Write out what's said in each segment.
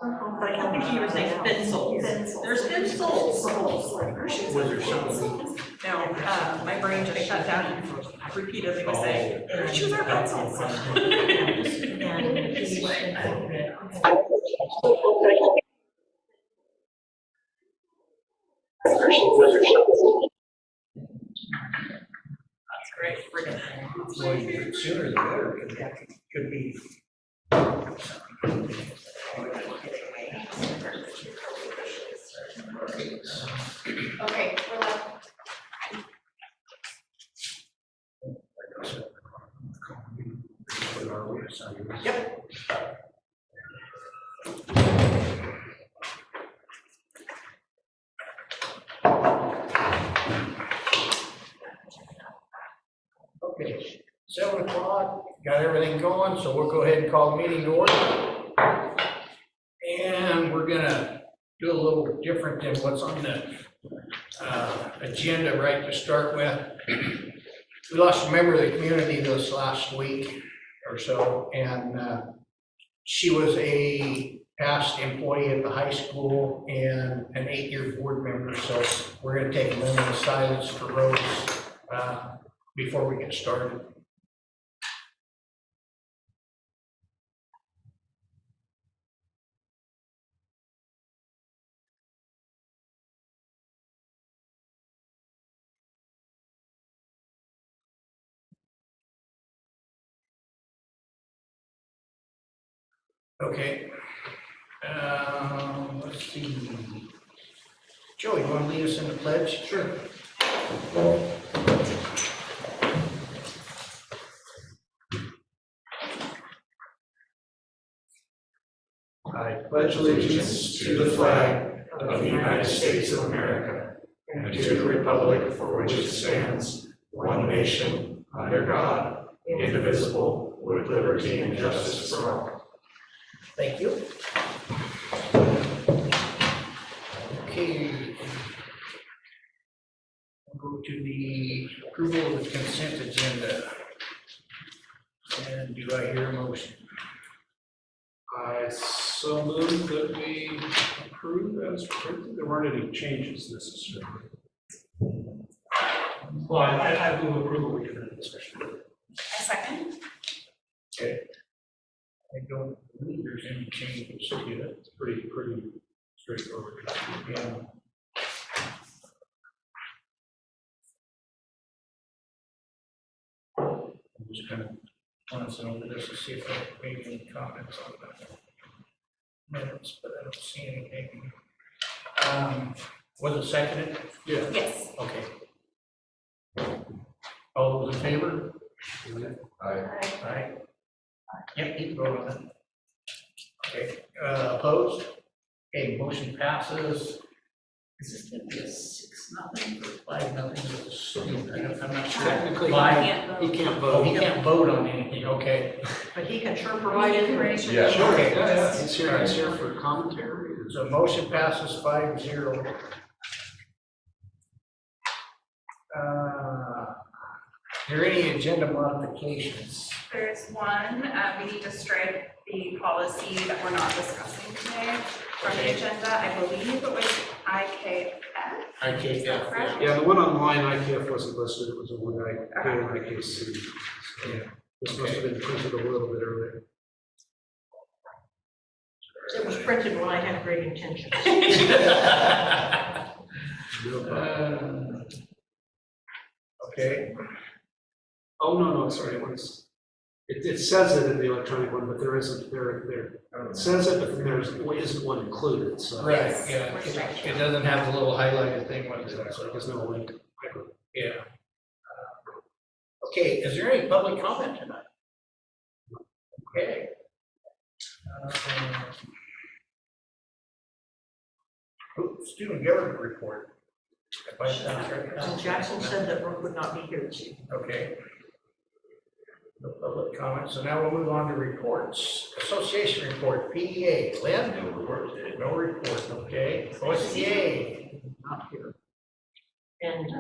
But I kept thinking you were saying thin soles. There's thin soles. Was there something? No, my brain just shut down and repeatedly was saying, shoes are pencils. That's great. Well, sooner the better, because that could be. Okay, we're left. Yep. Okay, 7 o'clock, got everything going, so we'll go ahead and call the meeting to order. And we're gonna do a little different than what's on the agenda right to start with. We lost a member of the community this last week or so, and she was a past employee at the high school and an 8-year board member, so we're gonna take a moment of silence for Rose before we get started. Okay. Let's see. Joey, you want to lead us in the pledge? Sure. I pledge allegiance to the flag of the United States of America and to the republic for which it stands, one nation, under God, indivisible, with liberty and justice for all. Thank you. Okay. We'll go to the approval of the consent agenda. And do I hear a motion? I so move that we approve as printed. There weren't any changes necessarily. Well, I move approval. We can have a discussion. A second. Okay. I don't believe there's any changes to it. It's pretty straightforward. Yeah. I'm just kind of glancing over this to see if I made any comments on the minutes, but I don't see anything. Was it seconded? Yeah. Yes. Okay. All those in favor? Aye. Aye. Yep, you can vote on that. Okay, opposed? Okay, motion passes. Is this gonna be a 6-0 or 5-0? I'm not sure. Technically, Five. he can't vote. Oh, he can't vote on anything, okay. But he can sure provide information. Yeah. Sure. Okay. Yeah. He's here for commentary. So motion passes 5-0. Are there any agenda modifications? There's one, we need to strike the policy that we're not discussing today from the agenda. I believe it was IKF. IKF. Yeah, the one online IKF wasn't listed. It was only IKC. Yeah. This must have been printed a little bit earlier. It was printed when I had great intentions. No problem. Okay. Oh, no, sorry, it says it in the electronic one, but there isn't, it says it, but there isn't one included, so. Right, yeah, it doesn't have the little highlighted thing with it, So there's no link. yeah. Okay, is there any public comment tonight? Okay. Student government report. If I sound right. Jackson said that Brooke would not be here this evening. Okay. No public comments, so now we'll move on to reports. Association report, PEA, Lynn? No report. No report, okay. OSTA? Not here. And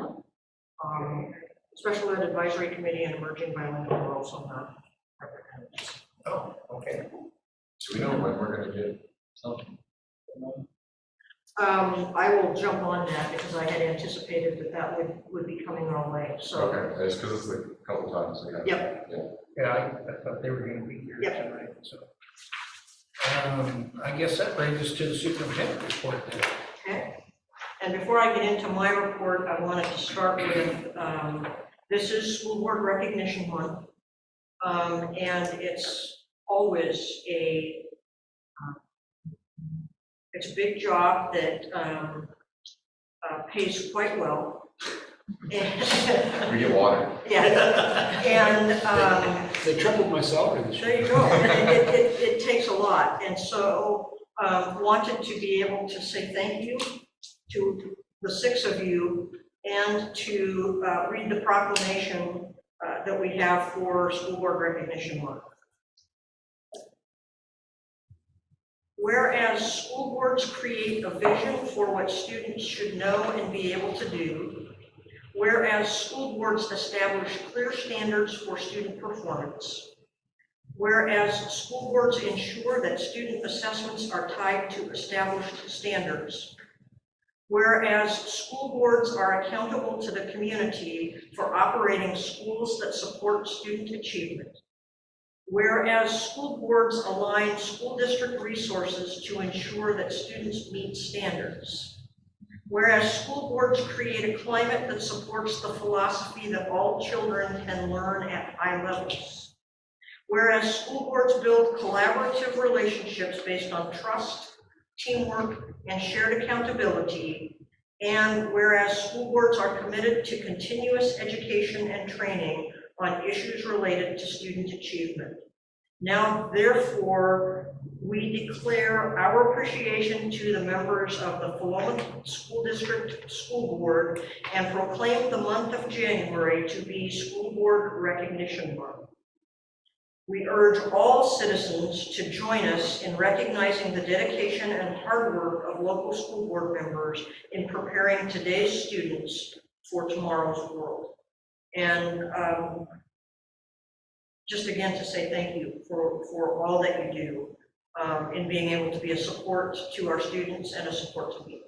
Special Ed Advisory Committee and Emerging Bilingual are also not represented. Oh, okay. Do we know when we're gonna get I will jump on that because I had anticipated that that would be coming our way, so. Okay, it's because it's like a couple times. Yep. Yeah, I thought they were gonna be here Yep. tonight, so. I guess that brings us to the superintendent report then. Okay. And before I get into my report, I wanted to start with, this is School Board Recognition Month. And it's always it's a big job that pays quite well. We get water. Yeah, and They tripled my salary this year. there you go. It takes a lot, and so wanted to be able to say thank you to the 6 of you and to read the proclamation that we have for School Board Recognition Month. Whereas school boards create a vision for what students should know and be able to do, whereas school boards establish clear standards for student performance, whereas school boards ensure that student assessments are tied to established standards, whereas school boards are accountable to the community for operating schools that support student achievement, whereas school boards align school district resources to ensure that students meet standards, whereas school boards create a climate that supports the philosophy that all children can learn at high levels, whereas school boards build collaborative relationships based on trust, teamwork, and shared accountability, and whereas school boards are committed to continuous education and training on issues related to student achievement. Now, therefore, we declare our appreciation to the members of the Philomath School District School Board and proclaim the month of January to be School Board Recognition Month. We urge all citizens to join us in recognizing the dedication and hard work of local school board members in preparing today's students for tomorrow's world. And just again to say thank you for all that you do in being able to be a support to our students and a support to me.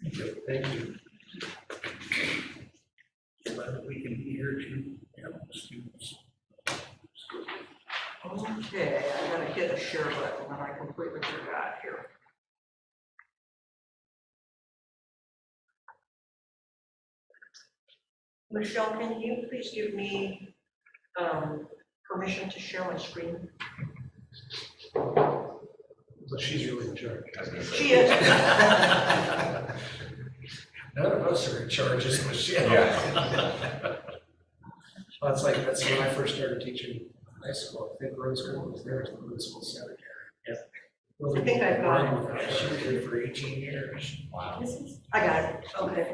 Thank you. Thank you. Glad that we can be here to help the students. Okay, I gotta hit a share button and I completely forgot here. Michelle, can you please give me permission to share my screen? But she's really in charge. She is. None of us are in charge, is Michelle. Well, that's when I first started teaching high school. I think road school was there as the road school secretary. I think I've got it. She was here for 18 years. Wow. I got it. Okay.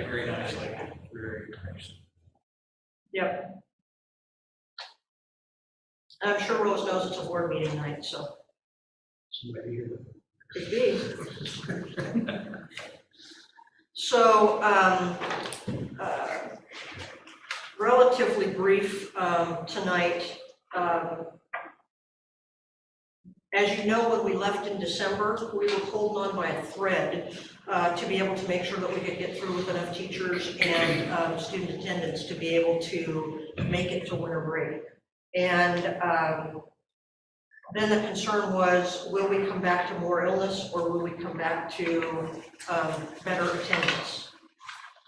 Very nicely. Very nice. Yep. I'm sure Rose knows it's a board meeting night, so Somebody here. could be. So, relatively brief tonight. As you know, when we left in December, we were holding on by a thread to be able to make sure that we could get through with enough teachers and student attendance to be able to make it to winter break. And then the concern was, will we come back to more illness or will we come back to better attendance?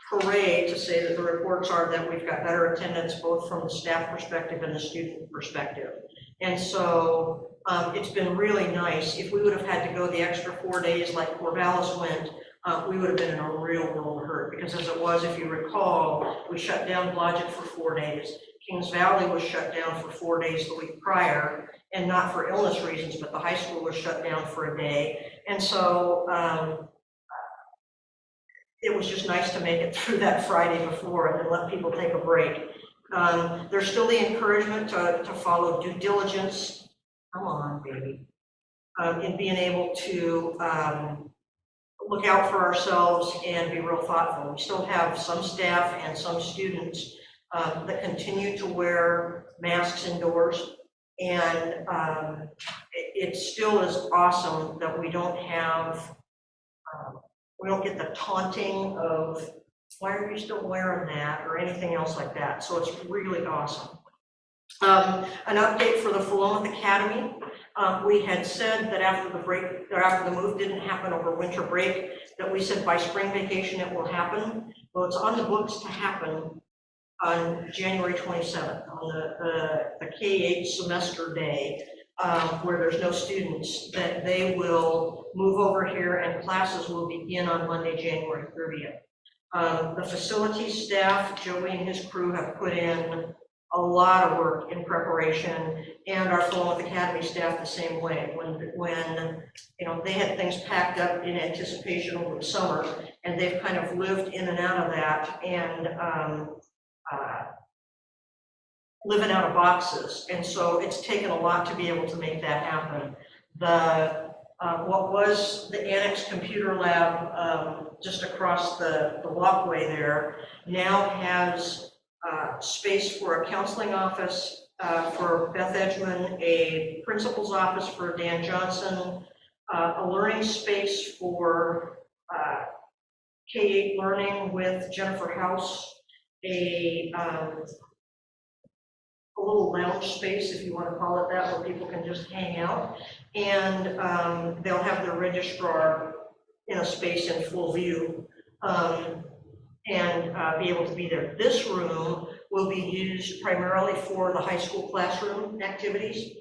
Hooray to say that the reports are that we've got better attendance both from the staff perspective and the student perspective. And so it's been really nice. If we would have had to go the extra 4 days like Corvallis went, we would have been in a real world of hurt, because as it was, if you recall, we shut down Blodgett for 4 days. Kings Valley was shut down for 4 days the week prior, and not for illness reasons, but the high school was shut down for a day. And so it was just nice to make it through that Friday before and then let people take a break. There's still the encouragement to follow due diligence, come on, baby, in being able to look out for ourselves and be real thoughtful. We still have some staff and some students that continue to wear masks indoors, and it still is awesome that we don't have, we don't get the taunting of, why are you still wearing that, or anything else like that. So it's really awesome. An update for the Philomath Academy. We had said that after the break, or after the move didn't happen over winter break, that we said by spring vacation it will happen. Well, it's on the books to happen on January 27th, on the K-8 semester day, where there's no students, that they will move over here and classes will begin on Monday, January 30th. The facilities staff, Joey and his crew, have put in a lot of work in preparation, and our Philomath Academy staff the same way. When you know, they had things packed up in anticipation over the summer, and they've kind of lived in and out of that, and living out of boxes. And so it's taken a lot to be able to make that happen. The what was the annex computer lab just across the walkway there now has space for a counseling office for Beth Edgman, a principal's office for Dan Johnson, a learning space for K-8 learning with Jennifer House, a little lounge space, if you want to call it that, where people can just hang out. And they'll have their registrar in a space in full view and be able to be there. This room will be used primarily for the high school classroom activities.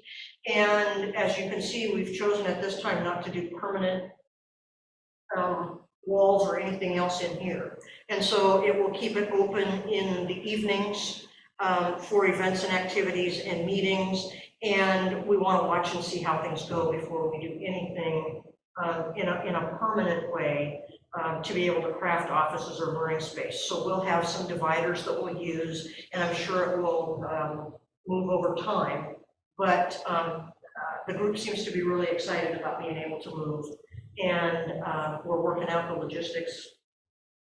And as you can see, we've chosen at this time not to do permanent walls or anything else in here. And so it will keep it open in the evenings for events and activities and meetings, and we want to watch and see how things go before we do anything in a permanent way to be able to craft offices or learning space. So we'll have some dividers that we'll use, and I'm sure it will move over time, but the group seems to be really excited about being able to move, and we're working out the logistics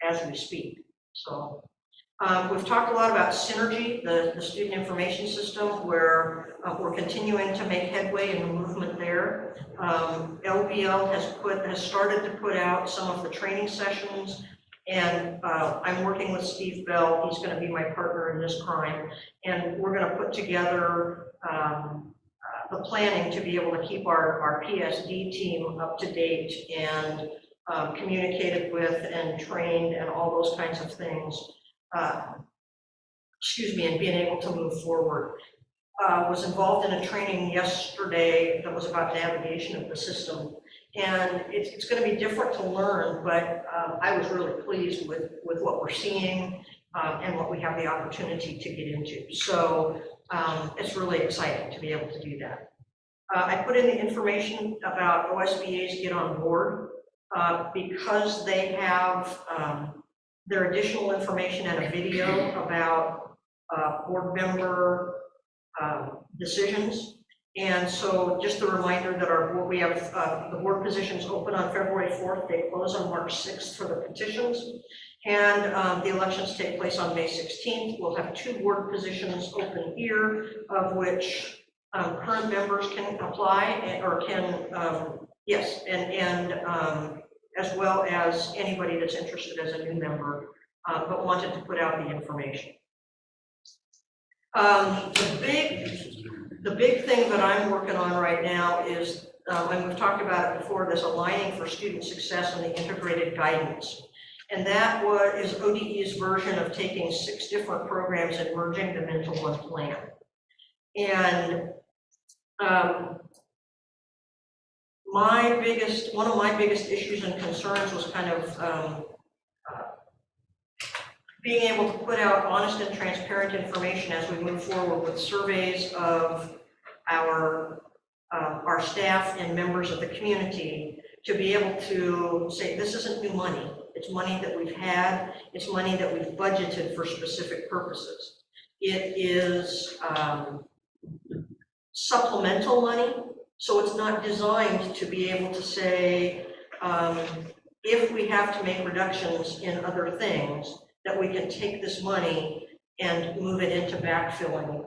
as we speak. So we've talked a lot about Synergy, the student information system, where we're continuing to make headway in the movement there. LBL has started to put out some of the training sessions, and I'm working with Steve Bell. He's going to be my partner in this crime, and we're going to put together the planning to be able to keep our PSD team up to date and communicated with and trained and all those kinds of things. And being able to move forward. Was involved in a training yesterday that was about navigation of the system. And it's going to be different to learn, but I was really pleased with what we're seeing and what we have the opportunity to get into. So it's really exciting to be able to do that. I put in the information about OSBA's Get On Board because they have their additional information and a video about board member decisions. And so just a reminder that our board, we have the board positions open on February 4th. They close on March 6th for the petitions. And the elections take place on May 16th. We'll have 2 board positions open here, of which current members can apply or can, yes, and as well as anybody that's interested as a new member, but wanted to put out the information. The big thing that I'm working on right now is, and we've talked about it before, this aligning for student success and the integrated guidance. And that is ODE's version of taking 6 different programs and merging them into one plan. And one of my biggest issues and concerns was kind of being able to put out honest and transparent information as we move forward with surveys of our staff and members of the community, to be able to say, this isn't new money. It's money that we've had. It's money that we've budgeted for specific purposes. It is supplemental money, so it's not designed to be able to say, if we have to make reductions in other things, that we can take this money and move it into backfilling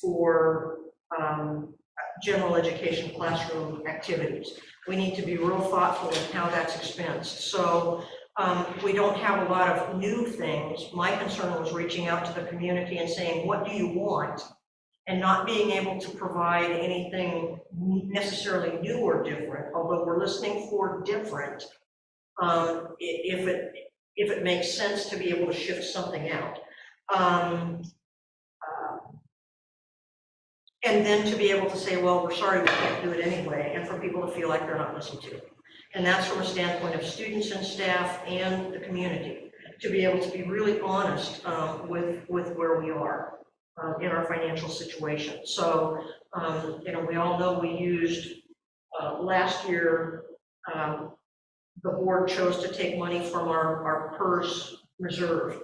for general education classroom activities. We need to be real thoughtful in how that's expensed. So we don't have a lot of new things. My concern was reaching out to the community and saying, what do you want? And not being able to provide anything necessarily new or different, although we're listening for different, if it makes sense to be able to shift something out. And then to be able to say, well, we're sorry, we can't do it anyway, and for people to feel like they're not listened to. And that's from a standpoint of students and staff and the community, to be able to be really honest with where we are in our financial situation. So, we all know we used, last year, the board chose to take money from our PERS reserve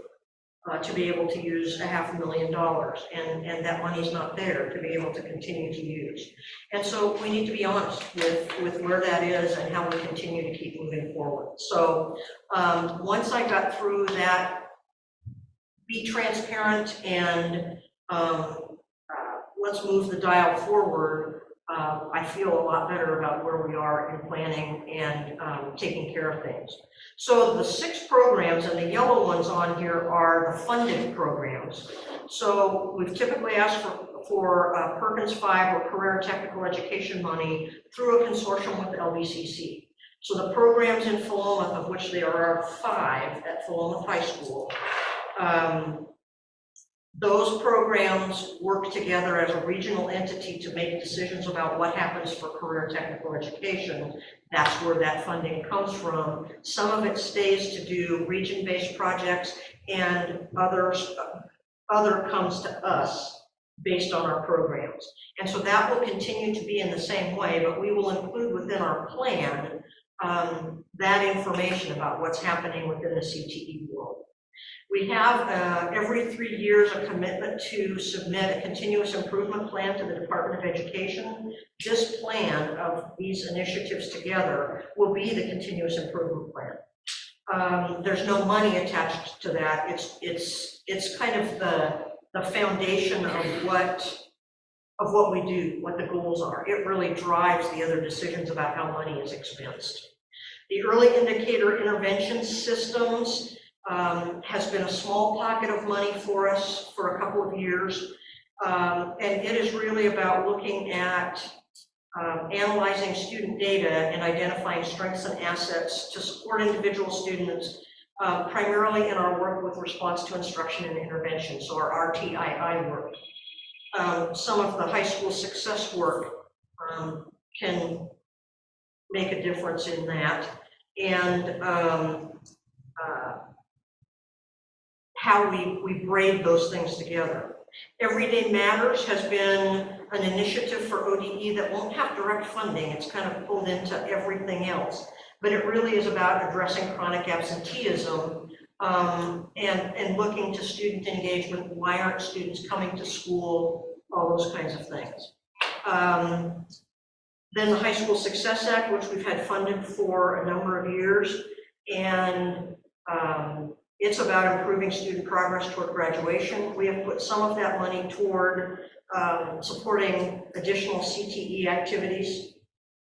to be able to use $500,000, and that money's not there to be able to continue to use. And so we need to be honest with where that is and how we continue to keep moving forward. So once I got through that, be transparent and let's move the dial forward, I feel a lot better about where we are in planning and taking care of things. So the 6 programs, and the yellow ones on here are the funded programs. So we've typically asked for Perkins 5 or career and technical education money through a consortium with the LBCC. So the programs in Philomath, of which there are 5 at Philomath High School, those programs work together as a regional entity to make decisions about what happens for career and technical education. That's where that funding comes from. Some of it stays to do region-based projects, and other comes to us based on our programs. And so that will continue to be in the same way, but we will include within our plan that information about what's happening within the CTE world. We have every 3 years a commitment to submit a continuous improvement plan to the Department of Education. This plan of these initiatives together will be the continuous improvement plan. There's no money attached to that. It's kind of the foundation of what we do, what the goals are. It really drives the other decisions about how money is expensed. The early indicator intervention systems has been a small pocket of money for us for a couple of years. And it is really about looking at analyzing student data and identifying strengths and assets to support individual students, primarily in our work with response to instruction and intervention, so our RTII work. Some of the high school success work can make a difference in that. And how we braid those things together. Everyday Matters has been an initiative for ODE that won't have direct funding. It's kind of pulled into everything else, but it really is about addressing chronic absenteeism and looking to student engagement. Why aren't students coming to school? All those kinds of things. Then the High School Success Act, which we've had funded for a number of years, and it's about improving student progress toward graduation. We have put some of that money toward supporting additional CTE activities,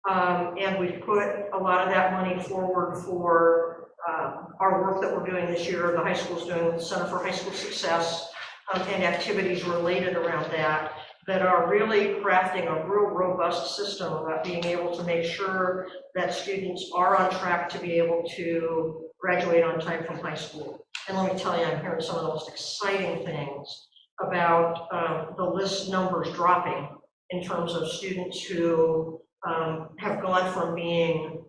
and we've put a lot of that money forward for our work that we're doing this year, the high school's doing with the Center for High School Success, and activities related around that are really crafting a real robust system about being able to make sure that students are on track to be able to graduate on time from high school. And let me tell you, I'm hearing some of the most exciting things about the list numbers dropping in terms of students who have gone from being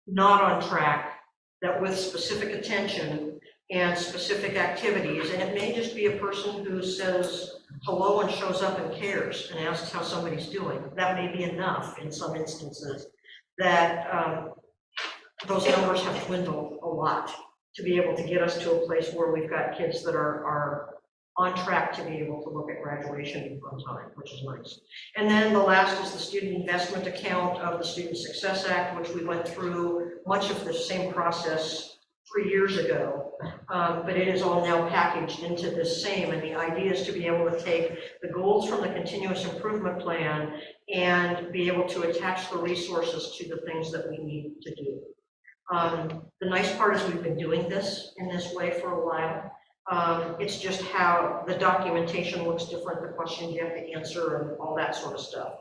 not on track, that with specific attention and specific activities, and it may just be a person who says hello and shows up and cares and asks how somebody's doing. That may be enough in some instances, that those numbers have dwindled a lot to be able to get us to a place where we've got kids that are on track to be able to look at graduation on time, which is nice. And then the last is the student investment account of the Student Success Act, which we went through much of the same process 3 years ago, but it is all now packaged into this same, and the idea is to be able to take the goals from the continuous improvement plan and be able to attach the resources to the things that we need to do. The nice part is we've been doing this in this way for a while. It's just how the documentation looks different, the questions you have to answer and all that sort of stuff.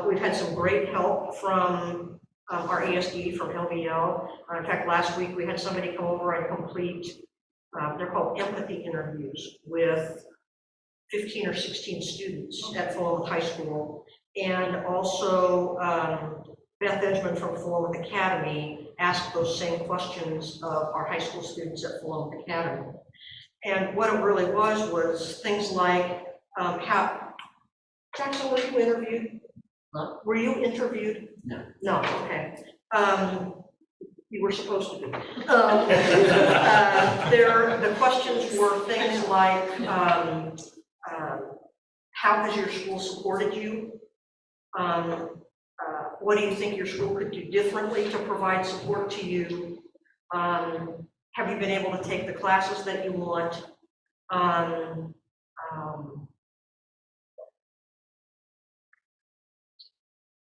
We've had some great help from our ESD, from LBL. In fact, last week we had somebody come over and complete, they're called empathy interviews with 15 or 16 students at Philomath High School. And also Beth Edgman from Philomath Academy asked those same questions of our high school students at Philomath Academy. And what it really was things like how, Jackson, were you interviewed? Huh? Were you interviewed? No. No, okay. You were supposed to be. The questions were things like, how has your school supported you? What do you think your school could do differently to provide support to you? Have you been able to take the classes that you want?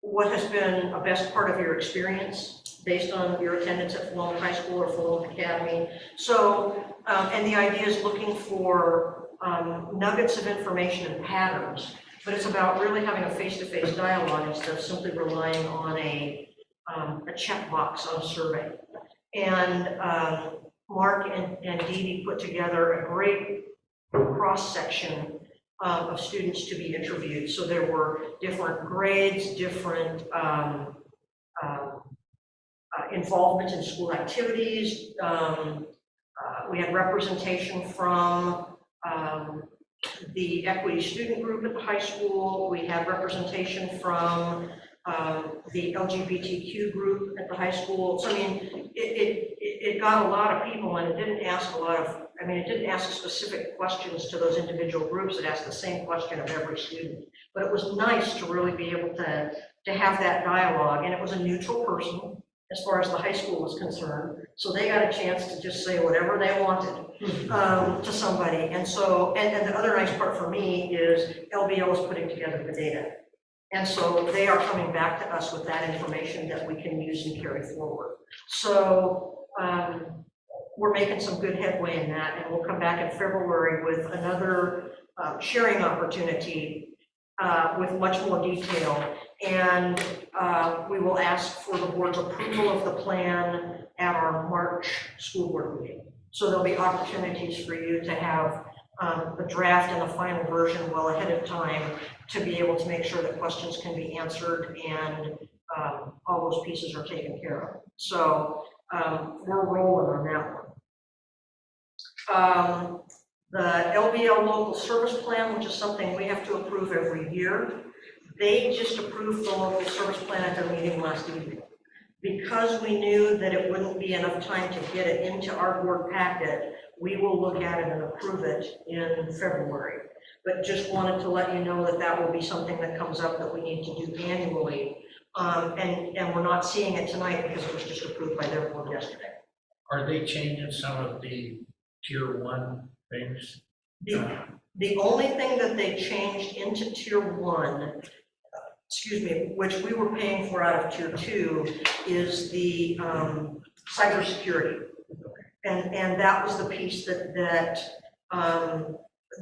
What has been a best part of your experience based on your attendance at Philomath High School or Philomath Academy? So, and the idea is looking for nuggets of information and patterns, but it's about really having a face-to-face dialogue instead of simply relying on a checkbox on a survey. And Mark and Dee Dee put together a great cross-section of students to be interviewed. So there were different grades, different involvement in school activities. We had representation from the equity student group at the high school. We had representation from the LGBTQ group at the high school. So I mean, it got a lot of people, and it didn't ask a lot of, it didn't ask specific questions to those individual groups. It asked the same question of every student. But it was nice to really be able to have that dialogue, and it was a neutral person as far as the high school was concerned. So they got a chance to just say whatever they wanted to somebody. And so, and the other nice part for me is LBL is putting together the data. And so they are coming back to us with that information that we can use and carry forward. So we're making some good headway in that, and we'll come back in February with another sharing opportunity with much more detail. And we will ask for the board's approval of the plan at our March school board meeting. So there'll be opportunities for you to have the draft and the final version well ahead of time to be able to make sure that questions can be answered and all those pieces are taken care of. So we're rolling on that one. The LBL local service plan, which is something we have to approve every year, they just approved the local service plan at their meeting last evening. Because we knew that it wouldn't be enough time to get it into our board packet, we will look at it and approve it in February. But just wanted to let you know that that will be something that comes up that we need to do annually. And we're not seeing it tonight because it was just approved by their board yesterday. Are they changing some of the tier 1 things? The only thing that they changed into tier 1, which we were paying for out of tier 2, is the cybersecurity. And that was the piece that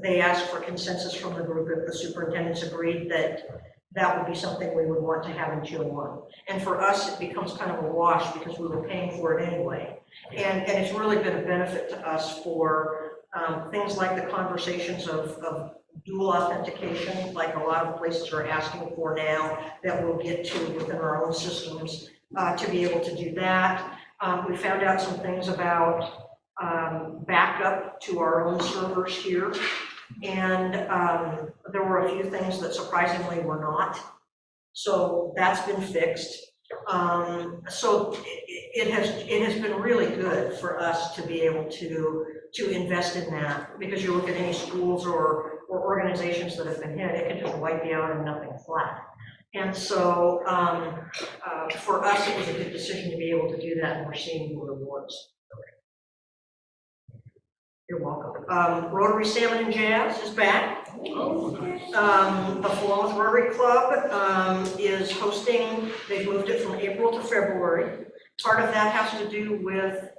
they asked for consensus from the group. If the superintendents agreed that that would be something we would want to have in tier 1. And for us, it becomes kind of a wash because we were paying for it anyway. And it's really been a benefit to us for things like the conversations of dual authentication, like a lot of places are asking for now, that we'll get to within our own systems to be able to do that. We found out some things about backup to our own servers here. And there were a few things that surprisingly were not. So that's been fixed. So it has been really good for us to be able to invest in that, because you look at any schools or organizations that have been hit, it can just wipe you out and nothing flat. And so for us, it was a good decision to be able to do that, and we're seeing the rewards. Rotary Salmon and Jazz is back. Oh, nice. The Philomath Rotary Club is hosting, they've moved it from April to February. Part of that has to do with,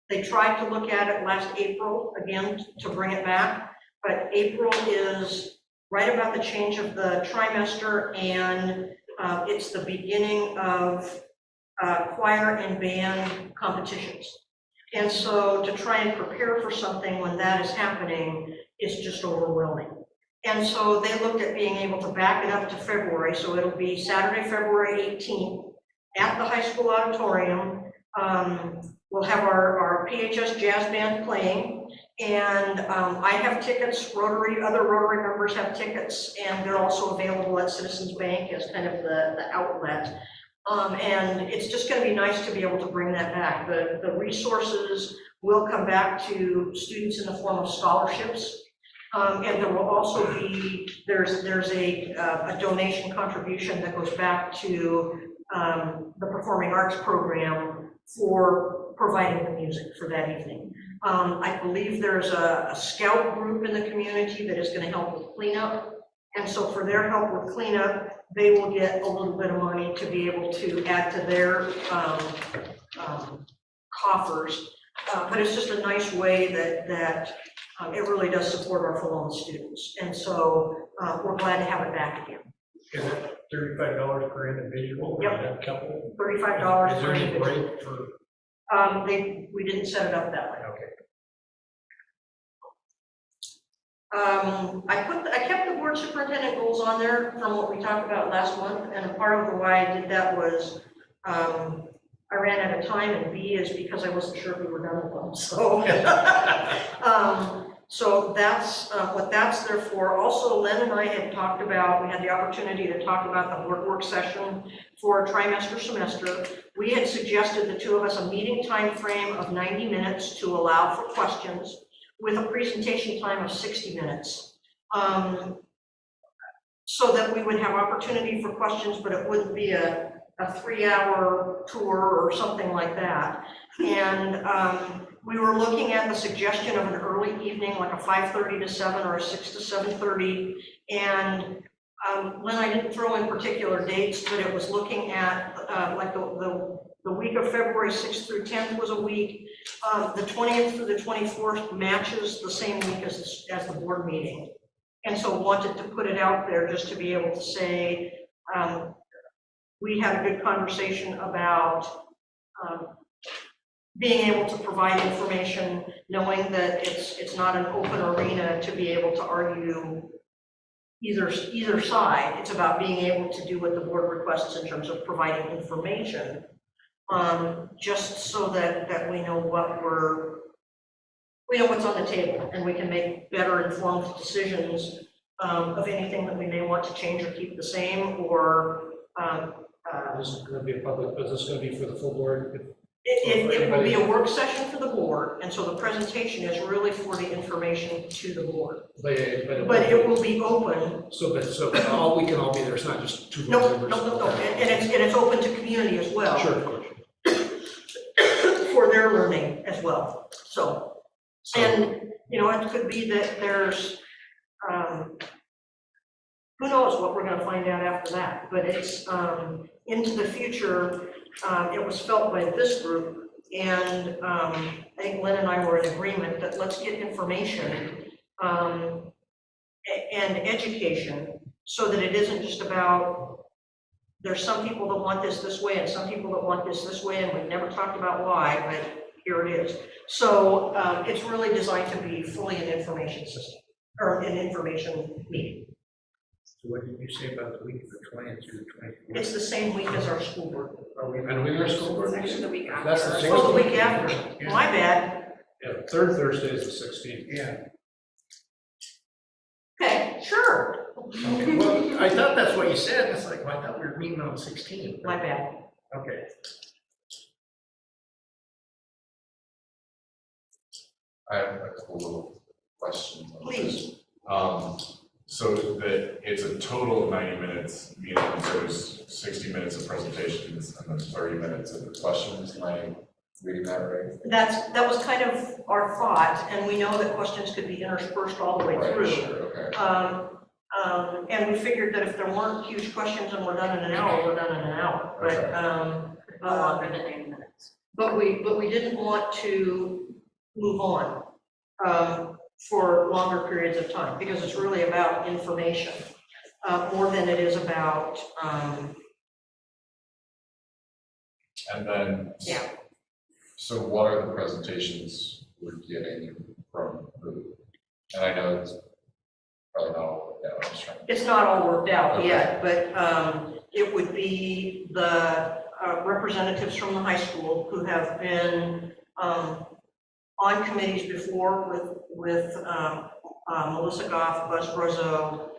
they tried to look at it last April, again, to bring it back, but April is right about the change of the trimester, and it's the beginning of choir and band competitions. And so to try and prepare for something when that is happening is just overwhelming. And so they looked at being able to back it up to February, so it'll be Saturday, February 18th at the high school auditorium. We'll have our PHS jazz band playing, and I have tickets, other Rotary members have tickets, and they're also available at Citizens Bank as kind of the outlet. And it's just going to be nice to be able to bring that back. The resources will come back to students in the form of scholarships. And there will also be, there's a donation contribution that goes back to the Performing Arts Program for providing the music for that evening. I believe there's a scout group in the community that is going to help with cleanup. And so for their help with cleanup, they will get a little bit of money to be able to add to their coffers. But it's just a nice way that it really does support our Philomath students. And so we're glad to have it back again. Is it $35 per individual? Yep. Couple? $35 Is per there any individual. break for? We didn't set it up that way. Okay. I kept the board superintendent goals on there from what we talked about last month, and a part of the why I did that was I ran out of time, and B is because I wasn't sure if we were done with them, so. So that's what that's there for. Also, Len and I had talked about, we had the opportunity to talk about the board work session for trimester, semester. We had suggested, the two of us, a meeting time frame of 90 minutes to allow for questions, with a presentation time of 60 minutes. So that we would have opportunity for questions, but it wouldn't be a 3-hour tour or something like that. And we were looking at the suggestion of an early evening, like a 5:30 to 7 or a 6 to 7:30. And Lynn, I didn't throw in particular dates, but it was looking at like the week of February 6th through 10th was a week. The 20th through the 24th matches the same week as the board meeting. And so wanted to put it out there just to be able to say, we had a good conversation about being able to provide information, knowing that it's not an open arena to be able to argue either side. It's about being able to do what the board requests in terms of providing information, just so that we know what's on the table, and we can make better informed decisions of anything that we may want to change or keep the same, or This is going to be is this going to be for the full board? it will be a work session for the board, and so the presentation is really for the information to the board. But it will be open. So we can all be there. It's not just two No, board no, members. no, and it's open to community as well. Sure, of course. For their learning as well. So, and it could be that there's who knows what we're going to find out after that, but it's into the future. It was felt by this group, and I think Lynn and I were in agreement that let's get information and education, so that it isn't just about, there's some people that want this way and some people that want this way, and we've never talked about why, but here it is. So it's really designed to be fully an information system, or an information meeting. So what did you say about the week of the 20th through the 24th? It's the same week as our school board. Are we And we are school board. It's actually the week after. That's the same. Oh, the week after. Yeah. My bad. Yeah, third Thursday is the 16th. Yeah. Okay, sure. Okay. Well, I thought that's what you said. It's like, well, I thought we were meeting on 16. My bad. Okay. I have a couple little questions. on this. Please. So that it's a total of 90 minutes, meaning so there's 60 minutes of presentations and then 30 minutes of questions. Am I reading that right? That was kind of our thought, and we know that questions could be interspersed all the way Right, through. sure, okay. And we figured that if there weren't huge questions and we're done in an hour, we're done in an hour. Okay. But, No longer than 90 minutes. but we didn't want to move on for longer periods of time, because it's really about information, more than it is about, And then. Yeah. So what are the presentations we're getting from who? And I know it's probably not all worked out, I'm just trying to. it's not all worked out Okay. yet, but it would be the representatives from the high school who have been on committees before with Melissa Goff, Buzz Brazeau,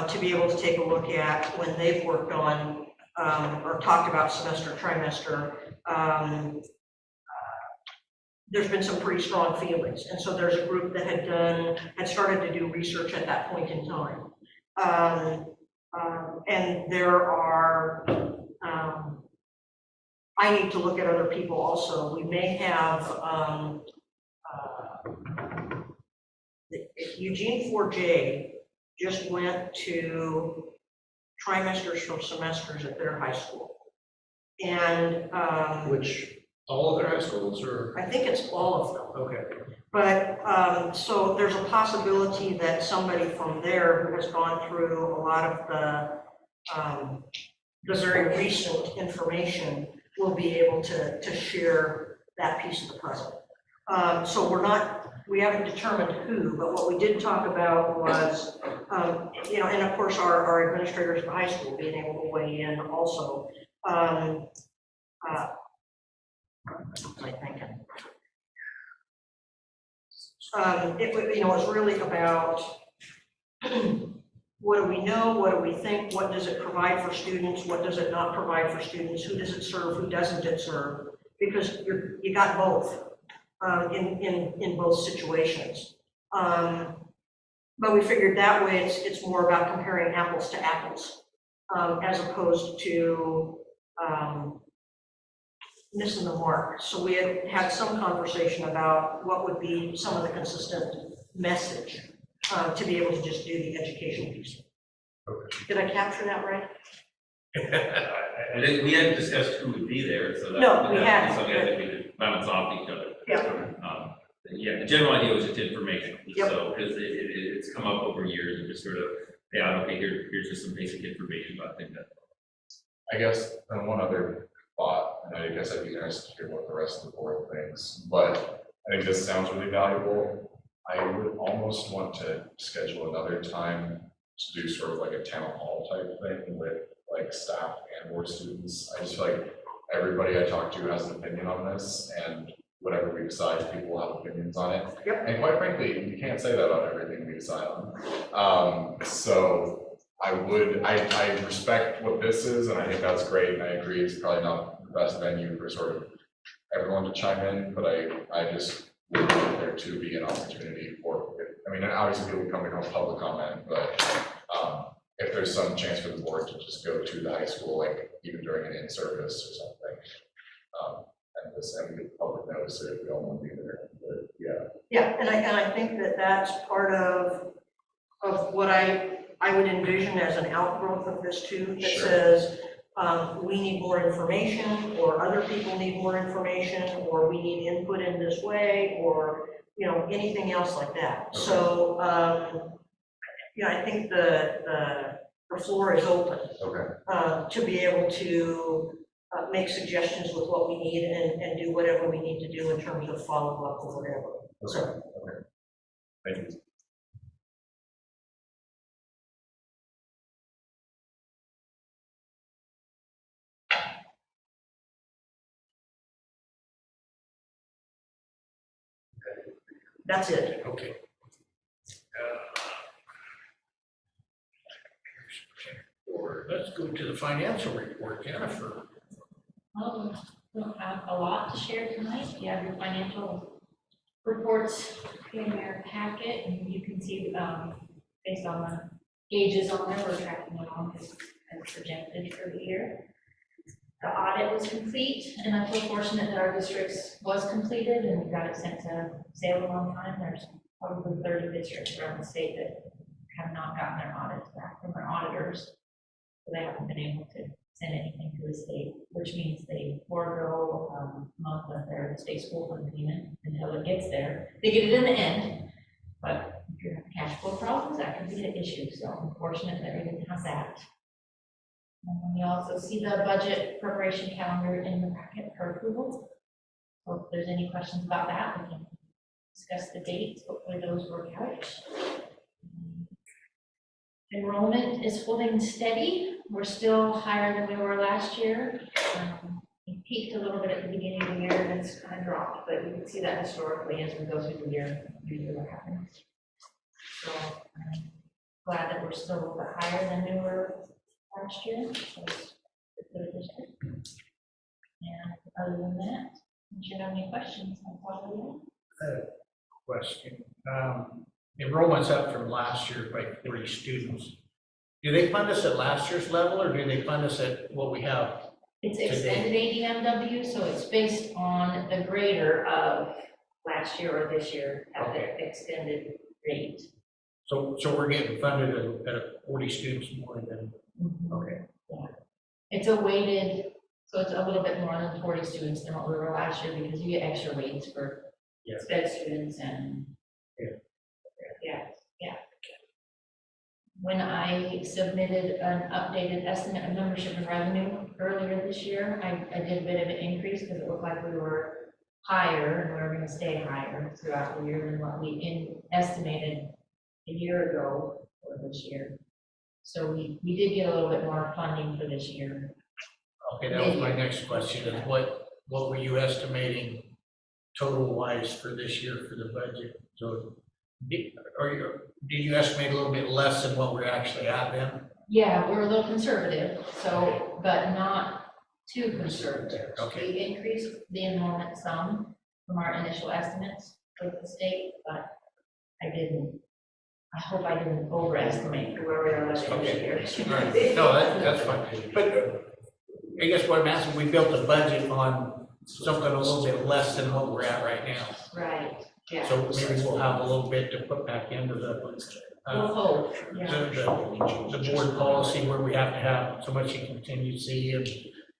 to be able to take a look at when they've worked on or talked about semester, trimester. There's been some pretty strong feelings, and so there's a group that had started to do research at that point in time. And there are, I need to look at other people also. We may have, Eugene 4J just went to trimesters from semesters at their high school. And Which, all of their high schools or? I think it's all of them. Okay. But, so there's a possibility that somebody from there who has gone through a lot of the very recent information will be able to share that piece of the puzzle. So we haven't determined who, but what we did talk about was, and of course our administrators in high school being able to weigh in also. What am I thinking? It was really about what do we know, what do we think, what does it provide for students, what does it not provide for students, who does it serve, who doesn't it serve, because you got both in both situations. But we figured that way it's more about comparing apples to apples as opposed to missing the mark. So we had some conversation about what would be some of the consistent message to be able to just do the education piece. Okay. Did I capture that right? I think we hadn't discussed who would be there, so that. No, we that'd be hadn't. Something I think we could bounce off each other. Yeah. Yeah, the general idea was just information, Yep. so, because it's come up over years and just sort of, yeah, okay, here's just some basic information about things that. I guess, and one other thought, and I guess I'd be interested to hear what the rest of the board thinks, but I think this sounds really valuable. I would almost want to schedule another time to do sort of like a town hall type thing with like staff and board students. I just feel like everybody I talk to has an opinion on this, and whatever we decide, people will have opinions on it. Yep. And quite frankly, you can't say that on everything we decide on. So I respect what this is, and I think that's great, and I agree it's probably not the best venue for sort of everyone to chime in, but I just would want there to be an opportunity for, I mean, obviously people come to public comment, but if there's some chance for the board to just go to the high school, like even during an in-service or something, and we get public notice if we all want to be there, but yeah. Yeah, and I think that's part of what I would envision as an outgrowth of this too, that Sure. says we need more information, or other people need more information, or we need input in this way, or anything else like that. Okay. So I think the floor is open to be able to make suggestions with what we need and do whatever we need to do in terms of follow up or whatever. So, Okay. Thank you. that's it. Okay. Or let's go to the financial report, Jennifer. Well, we don't have a lot to share tonight. You have your financial reports in your packet, and you can see, based on the gauges on there, we're tracking along as projected for the year. The audit was complete, and I feel fortunate that our district's was completed, and we got it sent to Salem on time. There's probably 30 districts around the state that have not gotten their audits back from their auditors. So they haven't been able to send anything to the state, which means they forego a month of their state school fund payment until it gets there. They get it in the end, but if you have cash flow problems, that can be an issue. So I'm fortunate that we didn't have that. And you also see the budget preparation calendar in the packet for approval. So if there's any questions about that, we can discuss the dates. Hopefully those work out. Enrollment is holding steady. We're still higher than we were last year. We peaked a little bit at the beginning of the year and it's kind of dropped, but you can see that historically as we go through the year, usually what happens. So I'm glad that we're still a little bit higher than we were last year. So it's good for the district. And other than that, if you have any questions, I'll follow you. Question. Enrollment's up from last year by 40 students. Do they fund us at last year's level or do they fund us at what we have? It's extended ADMW, so it's based on the grader of last year or this year at the extended rate. So we're getting funded at 40 students more than, okay. Yeah. It's a weighted, so it's a little bit more than 40 students than what we were last year because you get extra weights for SPED students and yeah. When I submitted an updated estimate of membership and revenue earlier this year, I did a bit of an increase because it looked like we were higher and we were going to stay higher throughout the year than what we estimated a year ago for this year. So we did get a little bit more funding for this year. Okay, that was my next question is what were you estimating total wise for this year for the budget? So did you estimate a little bit less than what we're actually at then? Yeah, we're a little conservative, so, but not too conservative. Okay. We increased the enrollment some from our initial estimates with the state, but I hope I didn't overestimate where we are last year. Right. No, that's fine. But I guess what I'm asking, we built a budget on something a little bit less than what we're at right now. Right, yeah. So maybe we'll have a little bit to put back into the We'll hope, yeah. the board policy where we have to have so much in contingency and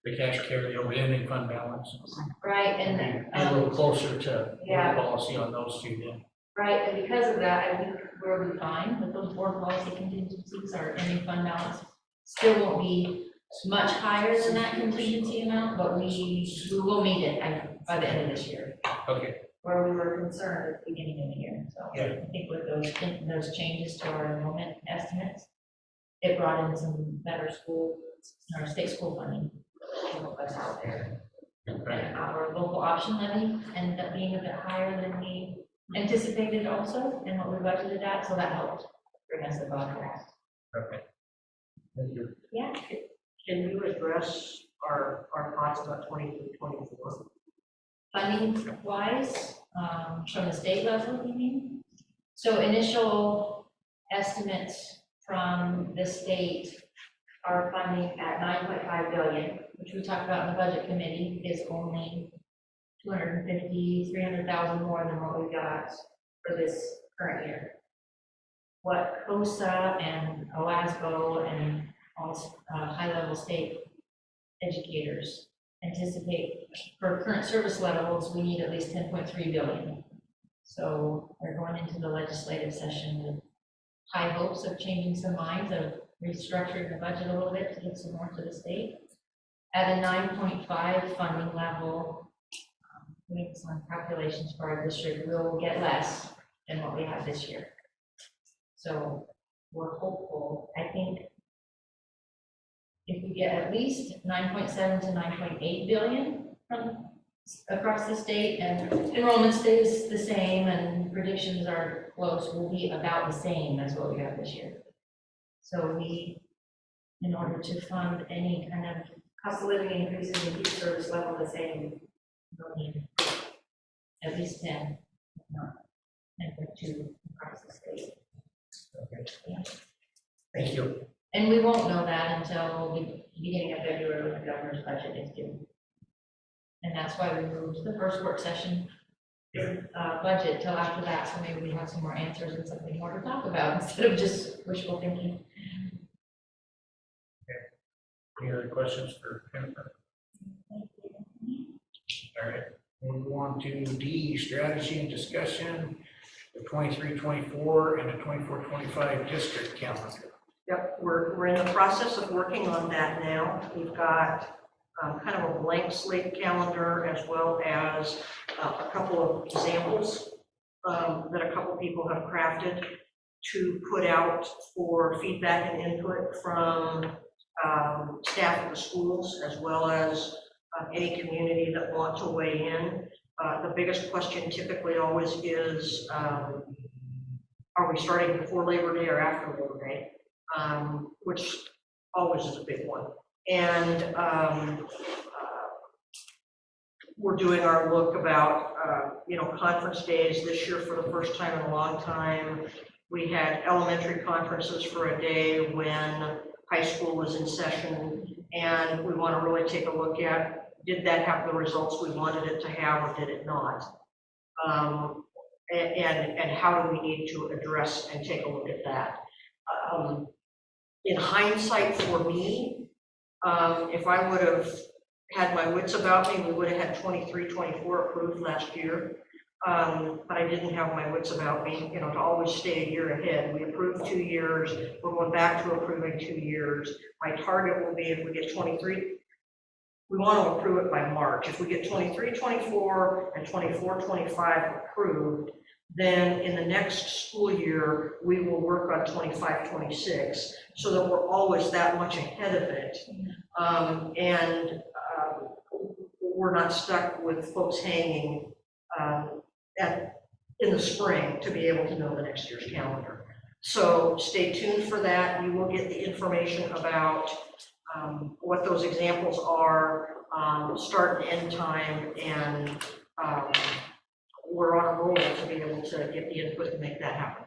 the cash carryover ending fund balance. Right, and Be a little closer to yeah. board policy on those two then. Right, and because of that, I think we'll be fine with those board policy contingencies. Our ending fund balance still won't be much higher than that contingency amount, but we will meet it by the end of this year. Okay. Where we were concerned at the beginning of the year. So Yeah. I think with those changes to our enrollment estimates, it brought in some better state school funding to help us out there. And our local option levy ended up being a bit higher than we anticipated also, and what we budgeted at, so that helped bring us above that. Okay. Thank you. Yeah. Can you address our thoughts about 23-24? Funding wise, from the state level, you mean? So initial estimates from the state are funding at 9.5 billion, which we talked about in the budget committee, is only 300,000 more than what we got for this current year. What COSA and OASBO and all high-level state educators anticipate for current service levels, we need at least 10.3 billion. So we're going into the legislative session with high hopes of changing some minds, of restructuring the budget a little bit to give some more to the state. At a 9.5 funding level, doing some calculations for our district, we'll get less than what we have this year. So we're hopeful. I think if we get at least 9.7 to 9.8 billion from across the state and enrollment stays the same and predictions are close, will be about the same as what we got this year. So we, in order to fund any kind of cost of living increases and keep service level the same, we'll need at least 10, if not 10.2 across the state. Okay. Yeah. Thank you. And we won't know that until the beginning of February when the governor's budget is due. And that's why we moved the first work session budget till after that, so maybe we have some more answers and something more to talk about instead of just wishful thinking. Any other questions for Jennifer? All right, we'll go on to D, strategy and discussion, the 23-24 and the 24-25 district calendar. Yep, we're in the process of working on that now. We've got kind of a blank slate calendar as well as a couple of examples that a couple people have crafted to put out for feedback and input from staff at the schools, as well as any community that want to weigh in. The biggest question typically always is, are we starting before Labor Day or after Labor Day? Which always is a big one. And we're doing our look about, conference days this year for the first time in a long time. We had elementary conferences for a day when high school was in session, and we want to really take a look at, did that have the results we wanted it to have, or did it not? And how do we need to address and take a look at that? In hindsight, for me, if I would have had my wits about me, we would have had 23-24 approved last year. But I didn't have my wits about me, to always stay a year ahead. We approved 2 years. We're going back to approving 2 years. My target will be, if we get 23, we want to approve it by March. If we get 23-24 and 24-25 approved, then in the next school year, we will work on 25-26 so that we're always that much ahead of it. We're not stuck with folks hanging in the spring to be able to know the next year's calendar. So stay tuned for that. You will get the information about what those examples are, start and end time, and we're on a roll to be able to get the input and make that happen.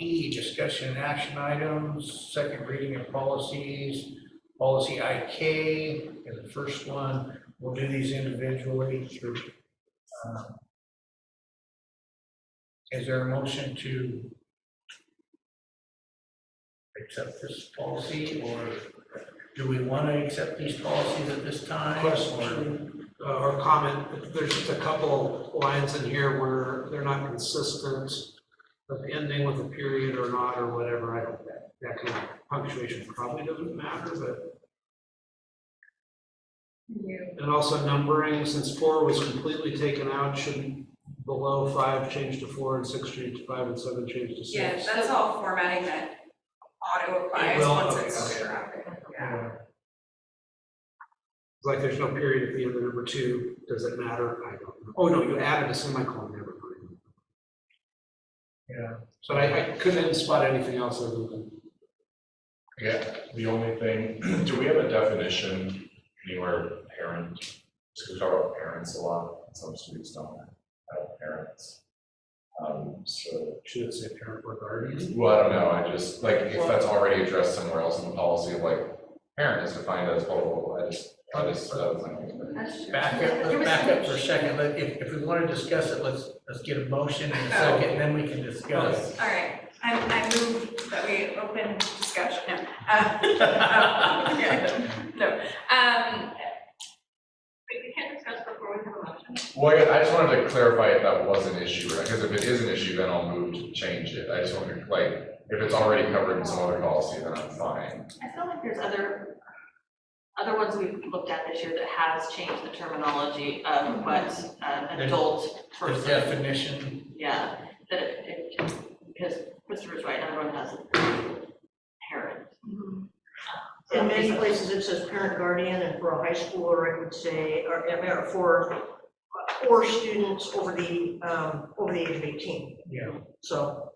E, discussion and action items, second reading of policies. Policy IK is the first one. We'll do these individually through. Is there a motion to accept this policy, or do we want to accept these policies at this time? Question or comment, there's just a couple lines in here where they're not consistent, of ending with a period or not, or whatever. I don't, that kind of punctuation probably doesn't matter, but. And also numbering, since 4 was completely taken out, shouldn't below 5 change to 4 and 6 change to 5 and 7 change to 6? Yeah, that's all formatting that auto applies will, once okay, it's okay. drafted. Yeah. It's like there's no period at the end of number 2. Does it matter? I don't know. Oh, no, you added a semicolon, never mind. Yeah. But I couldn't spot anything else other than. Yeah, the only thing, do we have a definition anywhere, parent? Because we talk about parents a lot, some students don't have parents. So Should it say parent or guardian? well, I don't know, I just, like, if that's already addressed somewhere else in the policy, of like, parent is defined as blah, blah, blah, I just Back up for a second. If we want to discuss it, let's get a motion in a second, and then we can discuss. All right, I move that we open discussion. No. But we can't discuss before we have a motion. Well, I just wanted to clarify if that was an issue, right? Because if it is an issue, then I'll move to change it. I just wanted to, like, if it's already covered in some other policy, then I'm fine. I feel like there's other ones we've looked at this year that has changed the terminology of what an adult The person. definition. Yeah, that because Christopher's right, everyone has a parent. In many places, it says parent guardian, and for a high schooler, it would say, or for students over the age of 18. Yeah. So.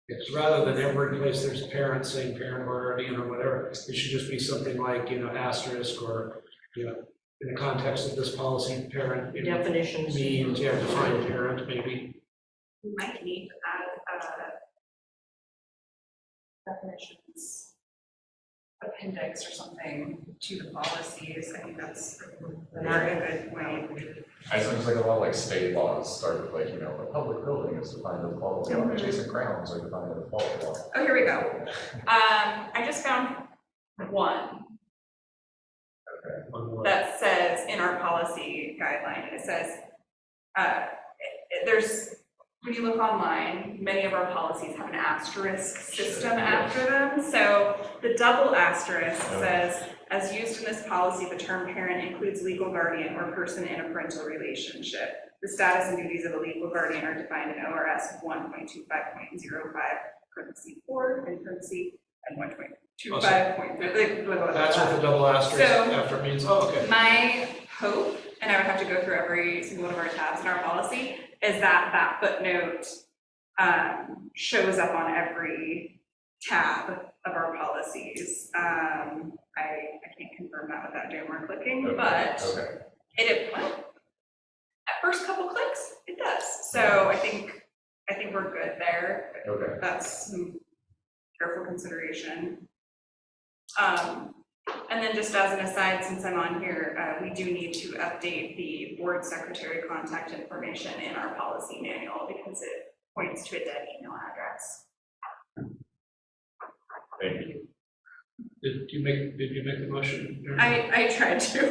It's rather than every place there's a parent saying parent or guardian or whatever, it should just be something like, asterisk, or, in the context of this policy, parent. Definitions. Means, define parent, maybe. we might need to add, definitions appendix or something to the policies. I think that's a very good point. I just think like a lot of like state laws start with like, a public building is defined as blah, blah, blah, adjacent grounds are defined as blah, blah, blah. Oh, here we go. I just found one that says in our policy guideline, it says, when you look online, many of our policies have an asterisk system after them. So the double asterisk says, as used in this policy, the term parent includes legal guardian or person in a parental relationship. The status and duties of a legal guardian are defined in ORS 1.25.05, parentheses 4, and parentheses, and 1.25. That's what the double asterisk So, after means, oh, okay. my hope, and I would have to go through every single one of our tabs in our policy, is that that footnote shows up on every tab of our policies. I can't confirm that without doing more clicking, but at first couple clicks, it does. So I think we're good there. Okay. That's some careful consideration. And then just as an aside, since I'm on here, we do need to update the board secretary contact information in our policy manual because it points to a dead email address. Thank you. Did you make the motion? I tried to. I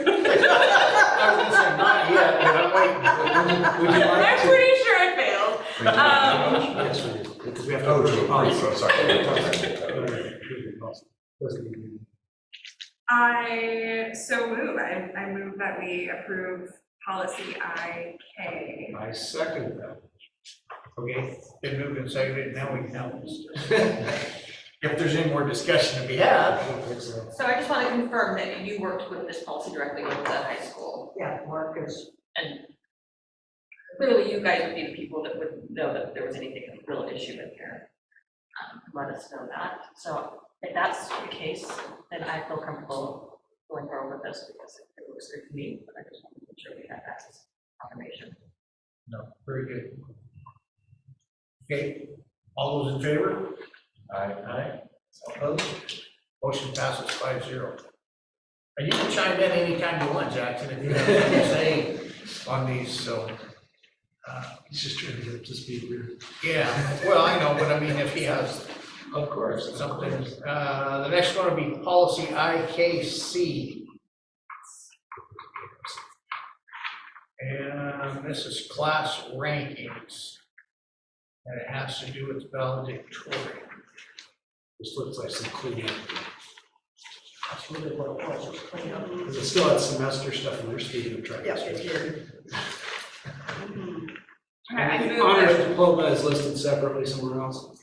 was gonna say not yet, but I'm waiting. Would you like I'm to? pretty sure I failed. Yes, we do, because we have to. I so move. I move that we approve policy IK. I second that. Okay, been moved and seconded, now we can help. If there's any more discussion to be had. So I just want to confirm that you worked with this policy directly with the high school. Yeah, Mark is, And clearly you guys would be the people that would know that there was anything, a real issue in here. Let us know that. So if that's the case, then I feel comfortable going forward with this because it looks good to me, but I just want to make sure we have that confirmation. No, very good. Okay, all those in favor? Aye. Opposed? Motion passes 5-0. And you can chime in anytime you want, Jackson, if you have anything to say on these, so. He's just trying to get up to speed here. Yeah, well, I know, but I mean, if he has Of course. something. The next one will be policy IKC. And this is class rankings. And it has to do with valedictorian. This looks like some cleanup. that's really what it was, just clean up. Because it still had semester stuff in there, speaking of track. Yeah, it did. I And the move honors that- diploma is listed separately somewhere else?